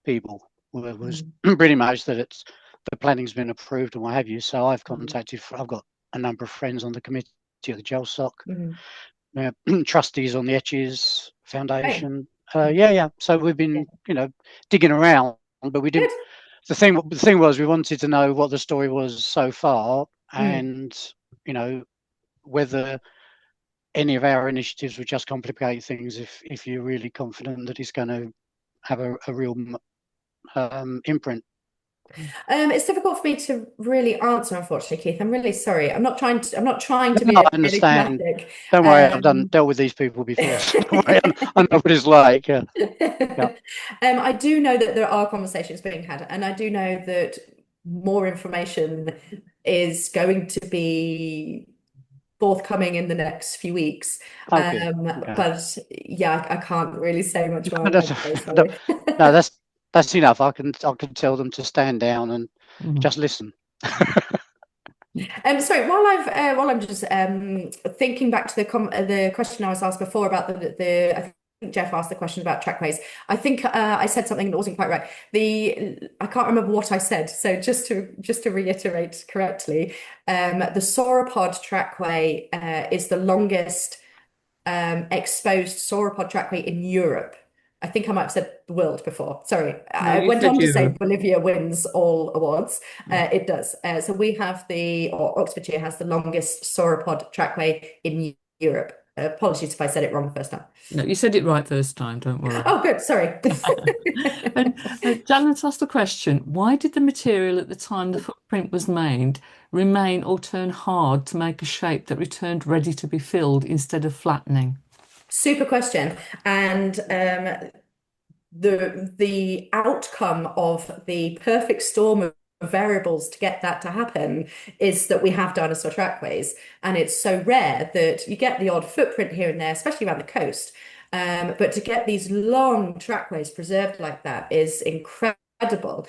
people was
Mm,
pretty much that it's the planning's been approved and what have you. So
mm,
I've got a number of friends on the committee of the GELSOC,
mm.
trustees on the Etches
Great.
Foundation.
Mm,
Yeah. So we've
yeah.
been, digging around, but we didn't.
Good.
The thing was, we wanted to know what the story was so far,
Mm.
and whether any of our initiatives would just complicate things. If you're really confident that it's going to have a real imprint.
It's difficult for me to really answer, unfortunately, Keith. I'm really sorry. I'm not trying to
No,
be
I understand.
enigmatic.
Don't worry, I've
Um,
dealt with these people before, so don't worry, I know what it's like. Yeah, yeah.
I do know that there are conversations being had, and I do know that more information is going to be forthcoming in the next few weeks.
Oh, good. Okay.
But yeah, I can't really say much
No,
more.
that's,
I'm so
no,
sorry.
no, that's enough. I can tell them to stand down and
Mhm.
just listen.
Sorry, while I'm just thinking back to the question I was asked before about the I think Jeff asked the question about trackways. I think I said something that wasn't quite right. I can't remember what I said. So just to reiterate correctly, the sauropod trackway is the longest exposed sauropod trackway in Europe. I think I might have said the world before. Sorry,
No,
I
you
went
said
on to say
Europe.
Bolivia wins all awards.
Mm.
It does. So we have or Oxfordshire has the longest sauropod trackway in Europe. Apologies if I said it wrong the first time.
No, you said it right first time, don't worry.
Oh, good. Sorry.
And Janet asked the question, why did the material at the time the footprint was made remain or turn hard to make a shape that returned ready to be filled instead of flattening?
Super question. And the outcome of the perfect storm of variables to get that to happen is that we have dinosaur trackways, and it's so rare that you get the odd footprint here and there, especially around the coast. But to get these long trackways preserved like that is incredible.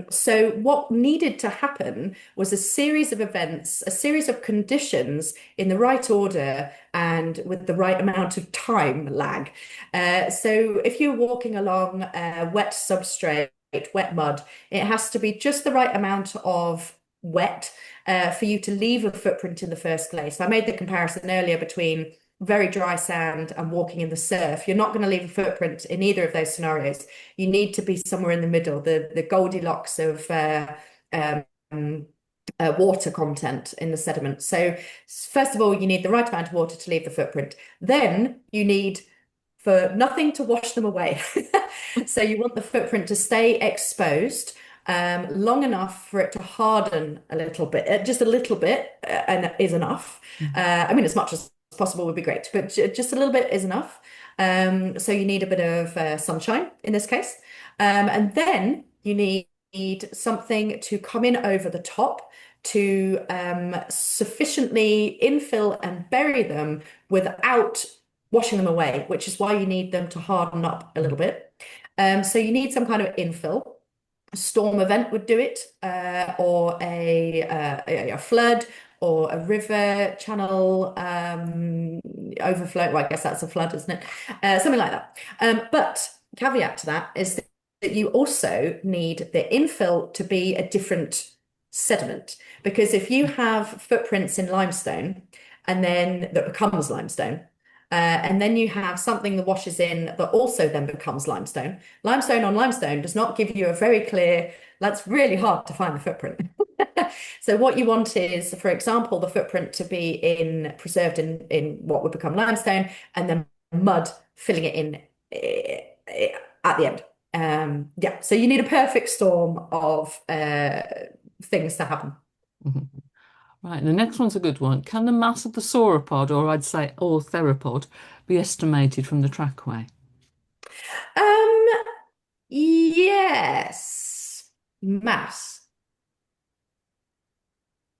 So what needed to happen was a series of events, a series of conditions in the right order and with the right amount of time lag. So if you're walking along wet substrate, wet mud, it has to be just the right amount of wet for you to leave a footprint in the first place. I made the comparison earlier between very dry sand and walking in the surf. You're not going to leave a footprint in either of those scenarios. You need to be somewhere in the middle, the Goldilocks of water content in the sediment. So first of all, you need the right amount of water to leave the footprint. Then you need for nothing to wash them away. So you want the footprint to stay exposed long enough for it to harden a little bit, just a little bit, and is enough. I mean, as much as possible would be great, but just a little bit is enough. So you need a bit of sunshine in this case. And then you need something to come in over the top to sufficiently infill and bury them without washing them away, which is why you need them to harden up a little bit. So you need some kind of infill. A storm event would do it, or a flood, or a river channel overflow. Well, I guess that's a flood, isn't it? Something like that. But caveat to that is that you also need the infill to be a different sediment. Because if you have footprints in limestone and then that becomes limestone, and then you have something that washes in that also then becomes limestone. Limestone on limestone does not give you a very clear, that's really hard to find the footprint. So what you want is, for example, the footprint to be preserved in what would become limestone, and then mud filling it in at the end. Yeah, so you need a perfect storm of things to happen.
Mhm. Right, and the next one's a good one. Can the mass of the sauropod, or I'd say or theropod, be estimated from the trackway?
Um, yes. Mass.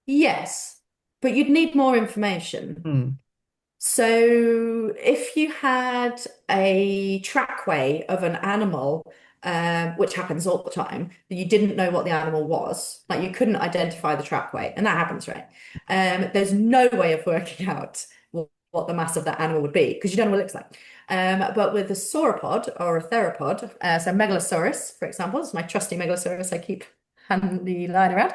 Yes, but you'd need more information.
Hmm.
So if you had a trackway of an animal, which happens all the time, that you didn't know what the animal was, like you couldn't identify the trackway, and that happens, right? There's no way of working out what the mass of that animal would be because you don't know what it looks like. But with a sauropod or a theropod, so Megalosaurus, for example, is my trusty Megalosaurus I keep handy lying around.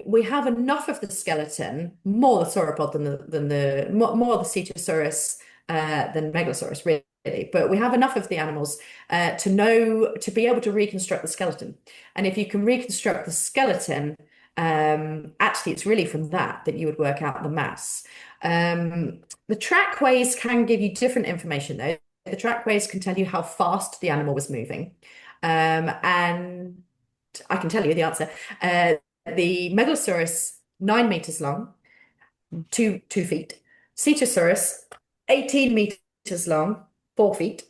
We have enough of the skeleton, more the sauropod than more the Cetosaurus than Megalosaurus, really. But we have enough of the animals to be able to reconstruct the skeleton. And if you can reconstruct the skeleton, actually, it's really from that you would work out the mass. The trackways can give you different information, though. The trackways can tell you how fast the animal was moving. And I can tell you the answer. The Megalosaurus, 9 meters long, 2 feet. Cetosaurus, 18 meters long, 4 feet,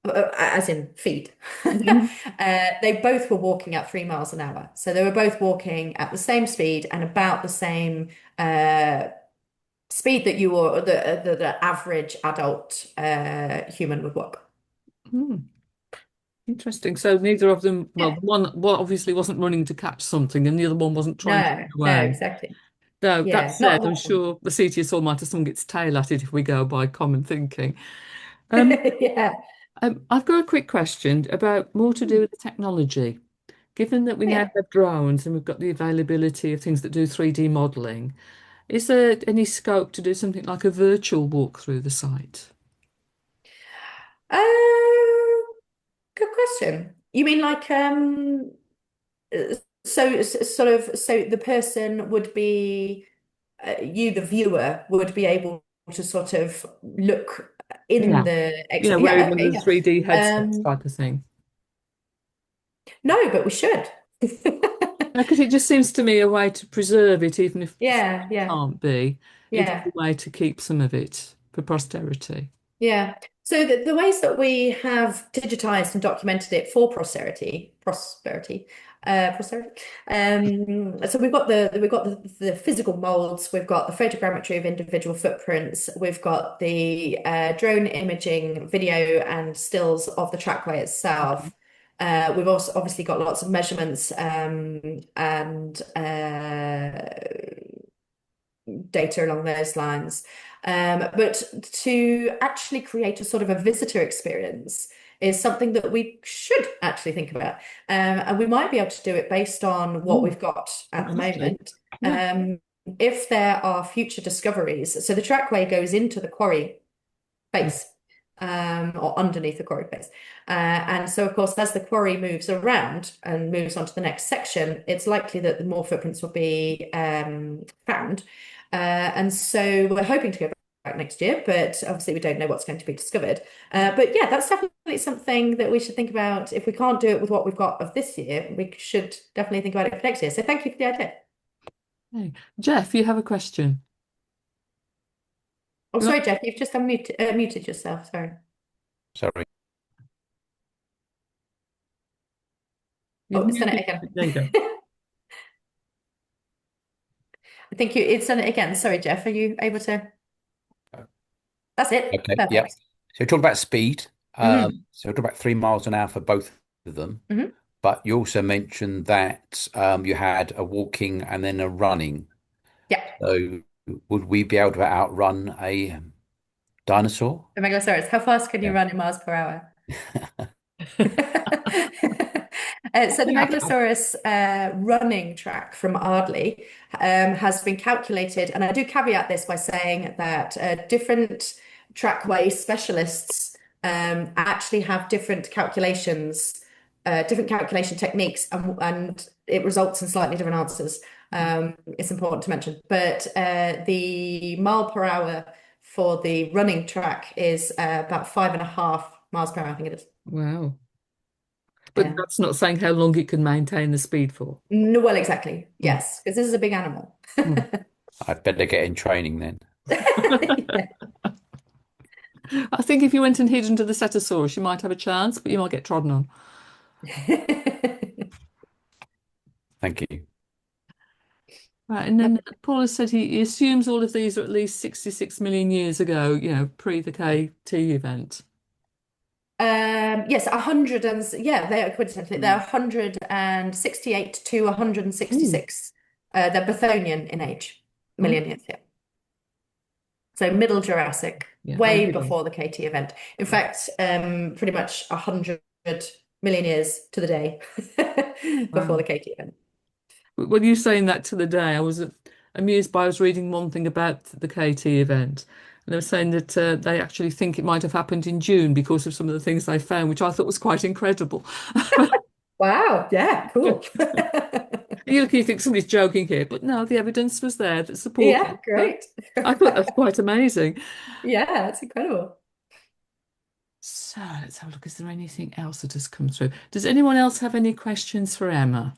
as in feet. They both were walking at 3 miles an hour. So they were both walking at the same speed and about the same speed that the average adult human would walk.
Hmm. Interesting. So neither of them, well, one obviously wasn't running to catch something, and the other one wasn't trying to
No,
get
no,
away.
exactly.
Though that
Yeah, not
said, I'm
often.
sure the CTSO might have sung its tail at it if we go by common thinking. Um,
Yeah.
I've got a quick question about more to do with the technology. Given that we now
Yeah.
have drones and we've got the availability of things that do 3D modeling, Is there any scope to do something like a virtual walk through the site?
Good question. You mean like so the person would be you, the viewer, would be able to sort of look in
Yeah.
the
Wearing
yeah,
one
okay,
of the 3D
yeah.
headsets type of thing.
No, but we should.
Because it just seems to me a way to preserve it, even if
Yeah,
it
yeah,
can't be. It is a
yeah.
way to keep some of it for posterity.
Yeah. So the ways that we have digitized and documented it for posterity. So we've got the physical molds, we've got the photogrammetry of individual footprints, we've got the drone imaging, video, and stills of the trackway itself. We've also obviously got lots of measurements and data along those lines. But to actually create a sort of a visitor experience is something that we should actually think about. And we might be able to do it based on what we've got at the
Exactly.
moment.
Yeah.
If there are future discoveries, so the trackway goes into the quarry face. Or underneath the quarry face. And so, of course, as the quarry moves around and moves on to the next section, it's likely that more footprints will be found. And so we're hoping to go back next year, but obviously we don't know what's going to be discovered. But yeah, that's definitely something that we should think about. If we can't do it with what we've got of this year, we should definitely think about it for next year. So thank you for the idea.
Hey, Jeff, you have a question.
Oh,
You want-
sorry, Jeff, you've just muted yourself. Sorry.
Sorry.
You've
Oh, it's done it
muted.
again.
There you go.
I think it's done it again. Sorry, Jeff. Are you able to? That's it.
Okay. Yeah.
Perfect.
So talk about speed.
Hmm.
So talk about 3 miles an hour for both of them.
Hmm.
But you also mentioned that you had a walking and then a running.
Yeah.
So would we be able to outrun a dinosaur?
The Megalosaurus. How fast can you
Yeah.
run in miles per hour? So the
Yeah.
Megalosaurus running track from Ardley has been calculated, and I do caveat this by saying that different trackway specialists actually have different calculations, different calculation techniques, and it results in slightly different answers. It's important to mention, but the mile per hour for the running track is about 5.5 miles per hour, I think it is.
Wow. But
Yeah.
that's not saying how long it can maintain the speed for.
No, well, exactly.
Mm.
Yes, because this is a big animal.
Mm.
I'd better get in training then.
Yeah.
I think if you went and hid under the Cetosaurus, you might have a chance, but you might get trodden on.
Thank you.
Right, and then Paul has said he assumes all of these are at least 66 million years ago, pre the KT event.
Yes, 100 and yeah, they are coincidentally they're 168 to
Mm.
166. They're Bathonian in age,
Oh,
million years, yeah. So Middle Jurassic,
yeah, I
way
knew that.
before the KT event. In fact, pretty much 100 million years to the day before
Wow.
the KT event.
When you saying that to the day, I was amused by I was reading one thing about the KT event. And they were saying that they actually think it might have happened in June because of some of the things they found, which I thought was quite incredible.
Wow, yeah, cool.
You think somebody's joking here, but no, the evidence was there that supported
Yeah,
it. So
great.
I thought that's quite amazing.
Yeah, that's incredible.
So let's have a look. Is there anything else that has come through? Does anyone else have any questions for Emma?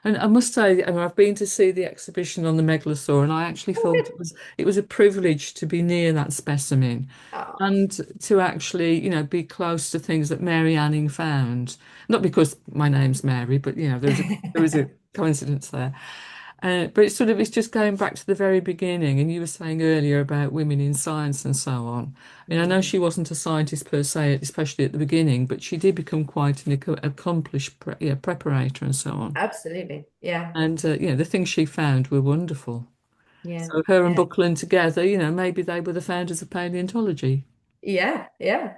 And I must say, I mean, I've been to see the exhibition on the megalosaur, and I actually
Oh,
thought
good.
it was a privilege to be near that specimen
Oh.
and to actually, be close to things that Mary Anning found. Not because my name's Mary, but there was a coincidence there. But it's just going back to the very beginning, and you were saying earlier about women in science and so on. I mean, I know she wasn't a scientist per se, especially at the beginning, but she did become quite an accomplished preparator and so on.
Absolutely. Yeah.
And the things she found were wonderful.
Yeah.
So her and
Yeah.
Buckland together, maybe they were the founders of paleontology.
Yeah. Yeah.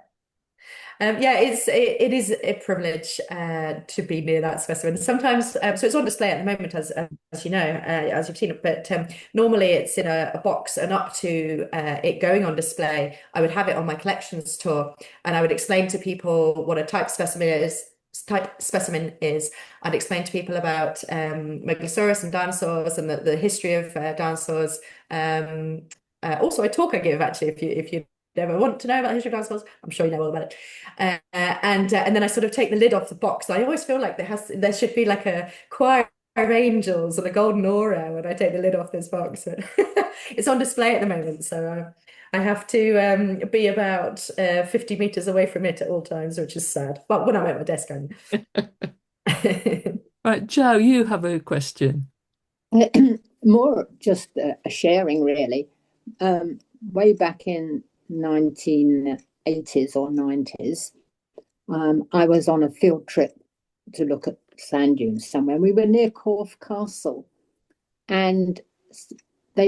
Yeah, it is a privilege to be near that specimen. Sometimes, so it's on display at the moment, as you know, as you've seen it. But normally it's in a box, and up to it going on display, I would have it on my collections tour, and I would explain to people what a type specimen is. I'd explain to people about Megalosaurus and dinosaurs and the history of dinosaurs. Also, a talk I give actually, if you ever want to know about the history of dinosaurs, I'm sure you know all about it. And then I sort of take the lid off the box. I always feel like there should be like a choir of angels and a golden aura when I take the lid off this box. It's on display at the moment, so I have to be about 50 meters away from it at all times, which is sad. Well, when I'm at my desk, I'm.
Right, Joe, you have a question.
More just a sharing, really. Way back in 1980s or 90s, I was on a field trip to look at sand dunes somewhere. We were near Corfe Castle, and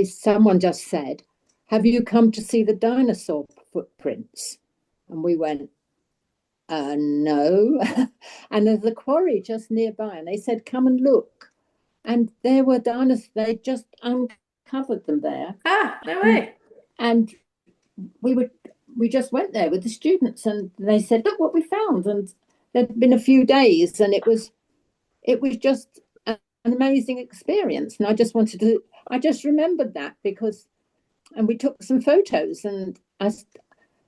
someone just said, "Have you come to see the dinosaur footprints?" And we went, no. And there's a quarry just nearby, and they said, "Come and look." And there were dinosaurs. They just uncovered them there.
No way.
And we just went there with the students, and they said, "Look what we found." And there'd been a few days, and it was just an amazing experience. And I just remembered that and we took some photos, and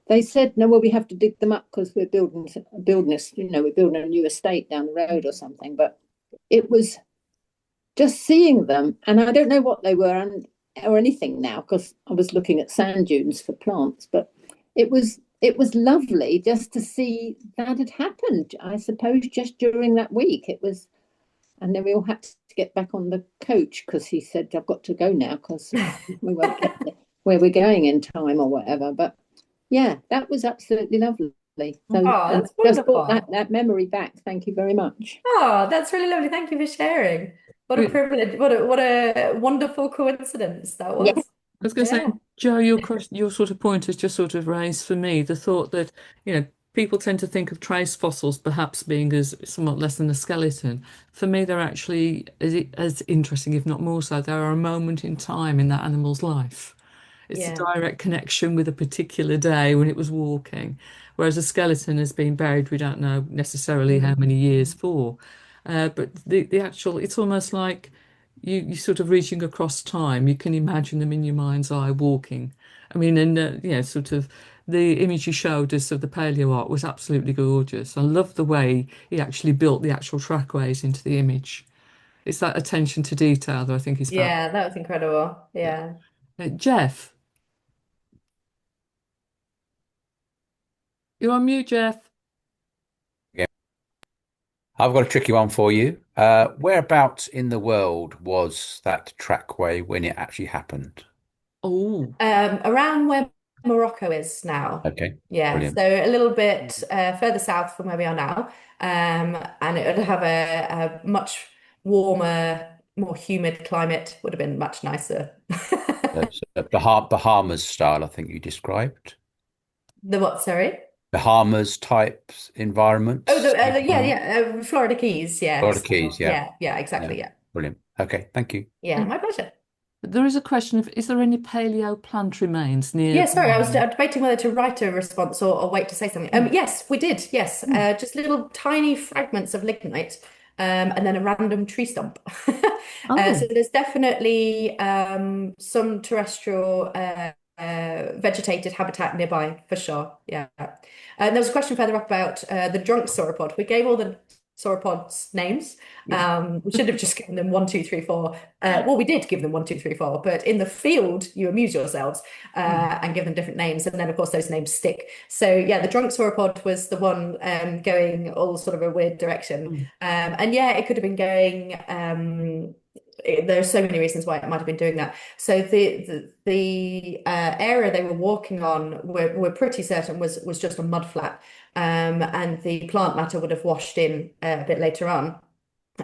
they said, "No, well, we have to dig them up because we're building this, we're building a new estate down the road or something." But it was just seeing them, and I don't know what they were or anything now, because I was looking at sand dunes for plants, but it was lovely just to see that had happened, I suppose, just during that week. And then we all had to get back on the coach because he said, "I've got to go now because we won't get where we're going in time," or whatever. But yeah, that was absolutely lovely. So
that's
just brought
wonderful.
that memory back. Thank you very much.
Oh, that's really lovely. Thank you for sharing. What a privilege. What a wonderful coincidence that was.
Yeah.
I was going to say, Joe, your sort of point has just sort of raised for me the thought that, people tend to think of trace fossils perhaps being as somewhat less than a skeleton. For me, they're actually as interesting, if not more so. They're a moment in time in that animal's life. It's a direct connection with a particular day when it was walking, whereas a skeleton has been buried, we don't know necessarily how many years for. But the actual, it's almost like you sort of reaching across time. You can imagine them in your mind's eye walking. I mean, and sort of the image you showed us of the paleo art was absolutely gorgeous. I love the way he actually built the actual trackways into the image. It's that attention to detail that I think is fab.
Yeah, that was incredible. Yeah.
Jeff, you're on mute, Jeff.
Yeah. I've got a tricky one for you. Whereabouts in the world was that trackway when it actually happened?
Oh,
Around where Morocco is now.
Okay,
Yeah,
brilliant.
so a little bit further south from where we are now. And it would have a much warmer, more humid climate, would have been much nicer.
That's Bahamas style, I think you described.
The what, sorry?
Bahamas type environment.
Oh, Florida Keys, yeah.
Florida Keys, yeah.
Yeah, exactly, yeah.
Brilliant. Okay, thank you.
Yeah, my pleasure.
there is a question of, is there any paleo plant remains near?
Yeah, sorry, I was debating whether to write a response or wait to say something. Yes, we did, yes. Just little tiny fragments of lignite, and then a random tree stump. So there's definitely some terrestrial vegetated habitat nearby for sure. Yeah. And there was a question further up about the drunk sauropod. We gave all the sauropods names. We should have just given them 1, 2, 3, 4. Well, we did give them 1, 2, 3, 4, but in the field, you amuse yourselves and give them different names, and then of course those names stick. So yeah, the drunk sauropod was the one going all sort of a weird direction, and yeah, it could have been going. There's so many reasons why it might have been doing that. So the area they were walking on, we're pretty certain was just a mud flat, and the plant matter would have washed in a bit later on.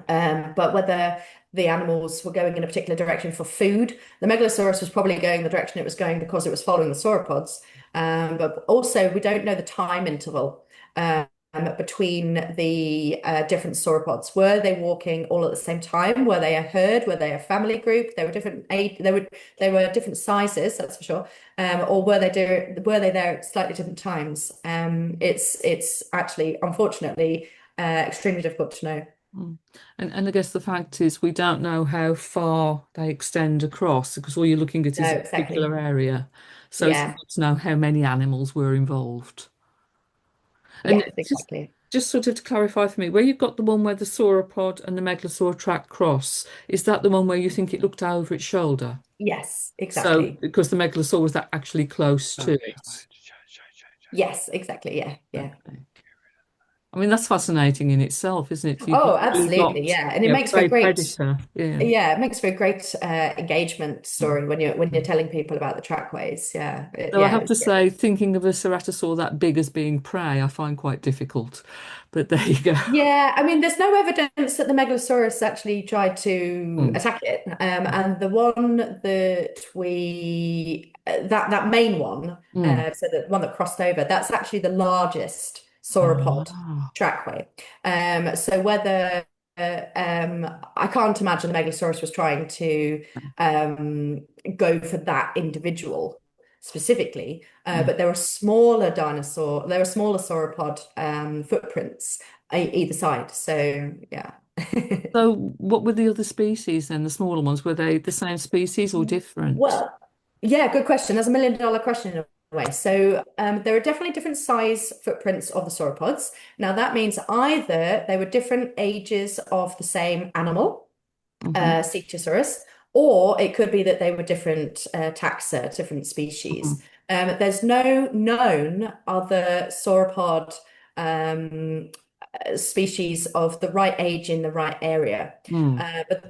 But whether the animals were going in a particular direction for food, the Megalosaurus was probably going the direction it was going because it was following the sauropods. But also, we don't know the time interval. between the different sauropods? Were they walking all at the same time? Were they a herd? Were they a family group? They were different age, they were different sizes, that's for sure. Or were they there at slightly different times? It's actually, unfortunately, extremely difficult to know.
And I guess the fact is we don't know how far they extend across because all you're looking at
No,
is a
exactly.
particular area. So it's
Yeah.
hard to know how many animals were involved. And
Yes, exactly.
just sort of to clarify for me, where you've got the one where the sauropod and the megalosaur track cross, is that the one where you think it looked over its shoulder?
Yes,
So
exactly.
because the megalosaur was that actually close to it.
Yes, exactly. Yeah, yeah.
Okay. I mean, that's fascinating in itself, isn't it? You've
Oh,
really
absolutely.
got,
Yeah. And it makes for a
prey
great,
predator. Yeah.
yeah, it makes for a great engagement story when you're telling people about the trackways. Yeah.
So I have to say, thinking of a ceratosaur that big as being prey, I find quite difficult. But there you go.
Yeah, I mean, there's no evidence that the Megalosaurus actually tried to attack it. And the one that that main one, so the one that crossed over, that's actually the largest sauropod
Ah.
trackway. So whether I can't imagine the Megalosaurus was trying to go for that individual specifically, but there are smaller sauropod footprints either side. So yeah.
So what were the other species then, the smaller ones? Were they the same species or different?
Well, yeah, good question. That's $1 million question in a way. So there are definitely different size footprints of the sauropods. Now that means either they were different ages of the same animal, Cetusaurus, or it could be that they were different taxa, different species. There's no known other sauropod species of the right age in the right area.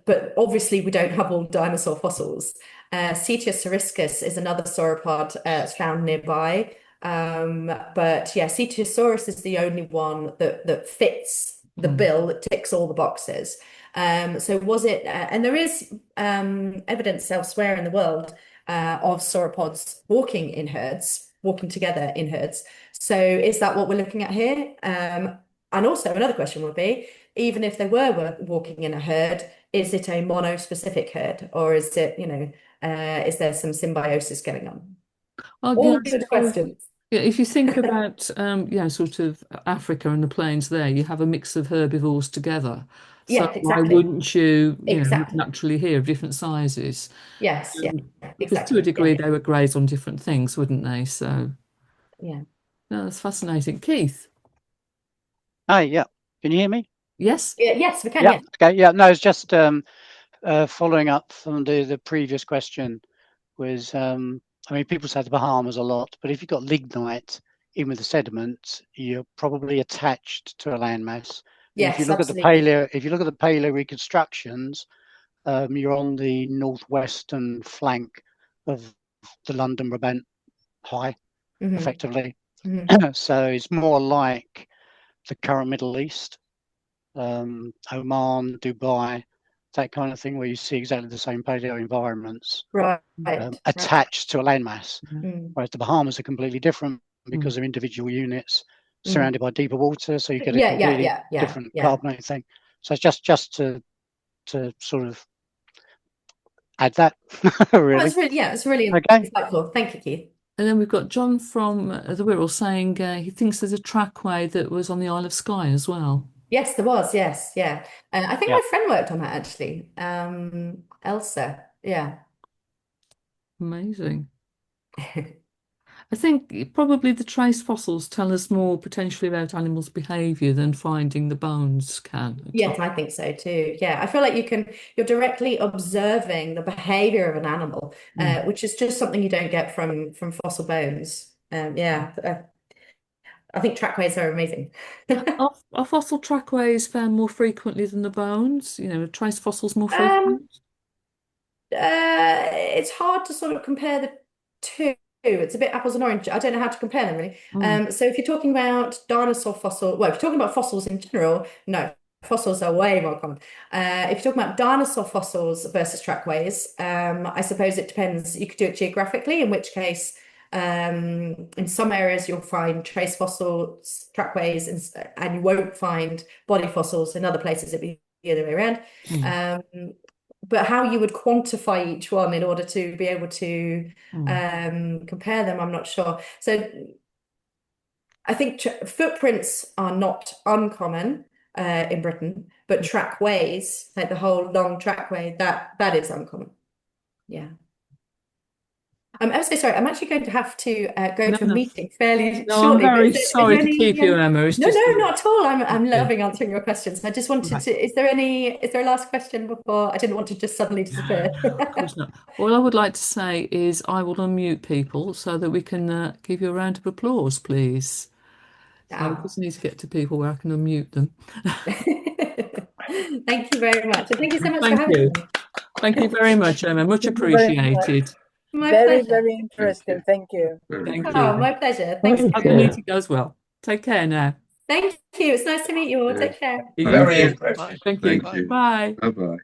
But obviously we don't have all dinosaur fossils. Cetusaurus is another sauropod found nearby. But yeah, Cetusaurus is the only one that fits the bill, that ticks all the boxes. So was it, and there is evidence elsewhere in the world of sauropods walking together in herds. So is that what we're looking at here? And also another question would be, even if they were walking in a herd, is it a monospecific herd, or is it, is there some symbiosis going on?
Well, yeah,
All good questions.
yeah, if you think about sort of Africa and the plains there, you have a mix of herbivores together. So
Yes,
why
exactly.
wouldn't you,
Exactly.
naturally hear of different sizes?
Yes, yeah,
Because to a
exactly.
degree
Yeah,
they would graze on different things, wouldn't they? So
yeah.
no, that's fascinating. Keith,
Hi, yeah. Can you hear me?
yes?
Yes, we can,
Yeah.
yes.
Okay. Yeah. No, it's just following up from the previous question was, I mean, people say the Bahamas a lot, but if you've got lignite, even with the sediment, you're probably attached to a landmass. And if you
Yes,
look at the
absolutely.
paleo reconstructions, you're on the northwestern flank of the London Brabant High, effectively. So it's more like the current Middle East, Oman, Dubai, that kind of thing, where you see exactly the same paleo environments
Right.
attached to a landmass. Whereas the Bahamas are completely different because they're individual units surrounded by deeper water, so you get a completely different carbonate thing. So it's just to sort of add that, really.
It's really
Okay.
insightful. Thank you, Keith.
And then we've got John from the Wirral saying he thinks there's a trackway that was on the Isle of Skye as well.
Yes, there was. Yes, yeah. I think my friend worked on that actually. Elsa. Yeah.
Amazing. I think probably the trace fossils tell us more potentially about animals' behaviour than finding the bones can.
Yes, I think so too. Yeah, I feel like you're directly observing the behavior of an animal, which is just something you don't get from fossil bones. I think trackways are amazing.
Are fossil trackways found more frequently than the bones? Trace fossils more
Um,
frequent?
it's hard to sort of compare the two. It's a bit apples and oranges. I don't know how to compare them really. So if you're talking about if you're talking about fossils in general, no, fossils are way more common. If you're talking about dinosaur fossils versus trackways, I suppose it depends. You could do it geographically, in which case In some areas, you'll find trace fossils, trackways, and you won't find body fossils. In other places, it'd be the other way around. But how you would quantify each one in order to be able to compare them, I'm not sure. So I think footprints are not uncommon in Britain, but trackways, like the whole long trackway, that is uncommon. Yeah. I'm so sorry. I'm actually going to have to go to a meeting fairly
No,
shortly.
I'm very
Is
sorry
there
to keep you, Emma. It's
no,
just
not at all. I'm loving answering your questions. I just wanted to. Is there a last question before? I didn't want to just suddenly disappear.
Of course not. All I would like to say is I will unmute people so that we can give you a round of applause, please. So I just need to get to people where I can unmute them.
Thank you very much. And thank you so much for
Thank
having
you.
me.
Thank you very much, Emma. Much
Thank you very much.
appreciated.
My
Very,
pleasure.
very interesting. Thank you.
Thank
Oh,
you.
my pleasure. Thanks.
Hope the meeting goes well. Take care now.
Thank you. It's nice to meet you all. Take care.
You
Very
too.
interesting.
Thank you.
Thank you.
Bye.
Bye-bye.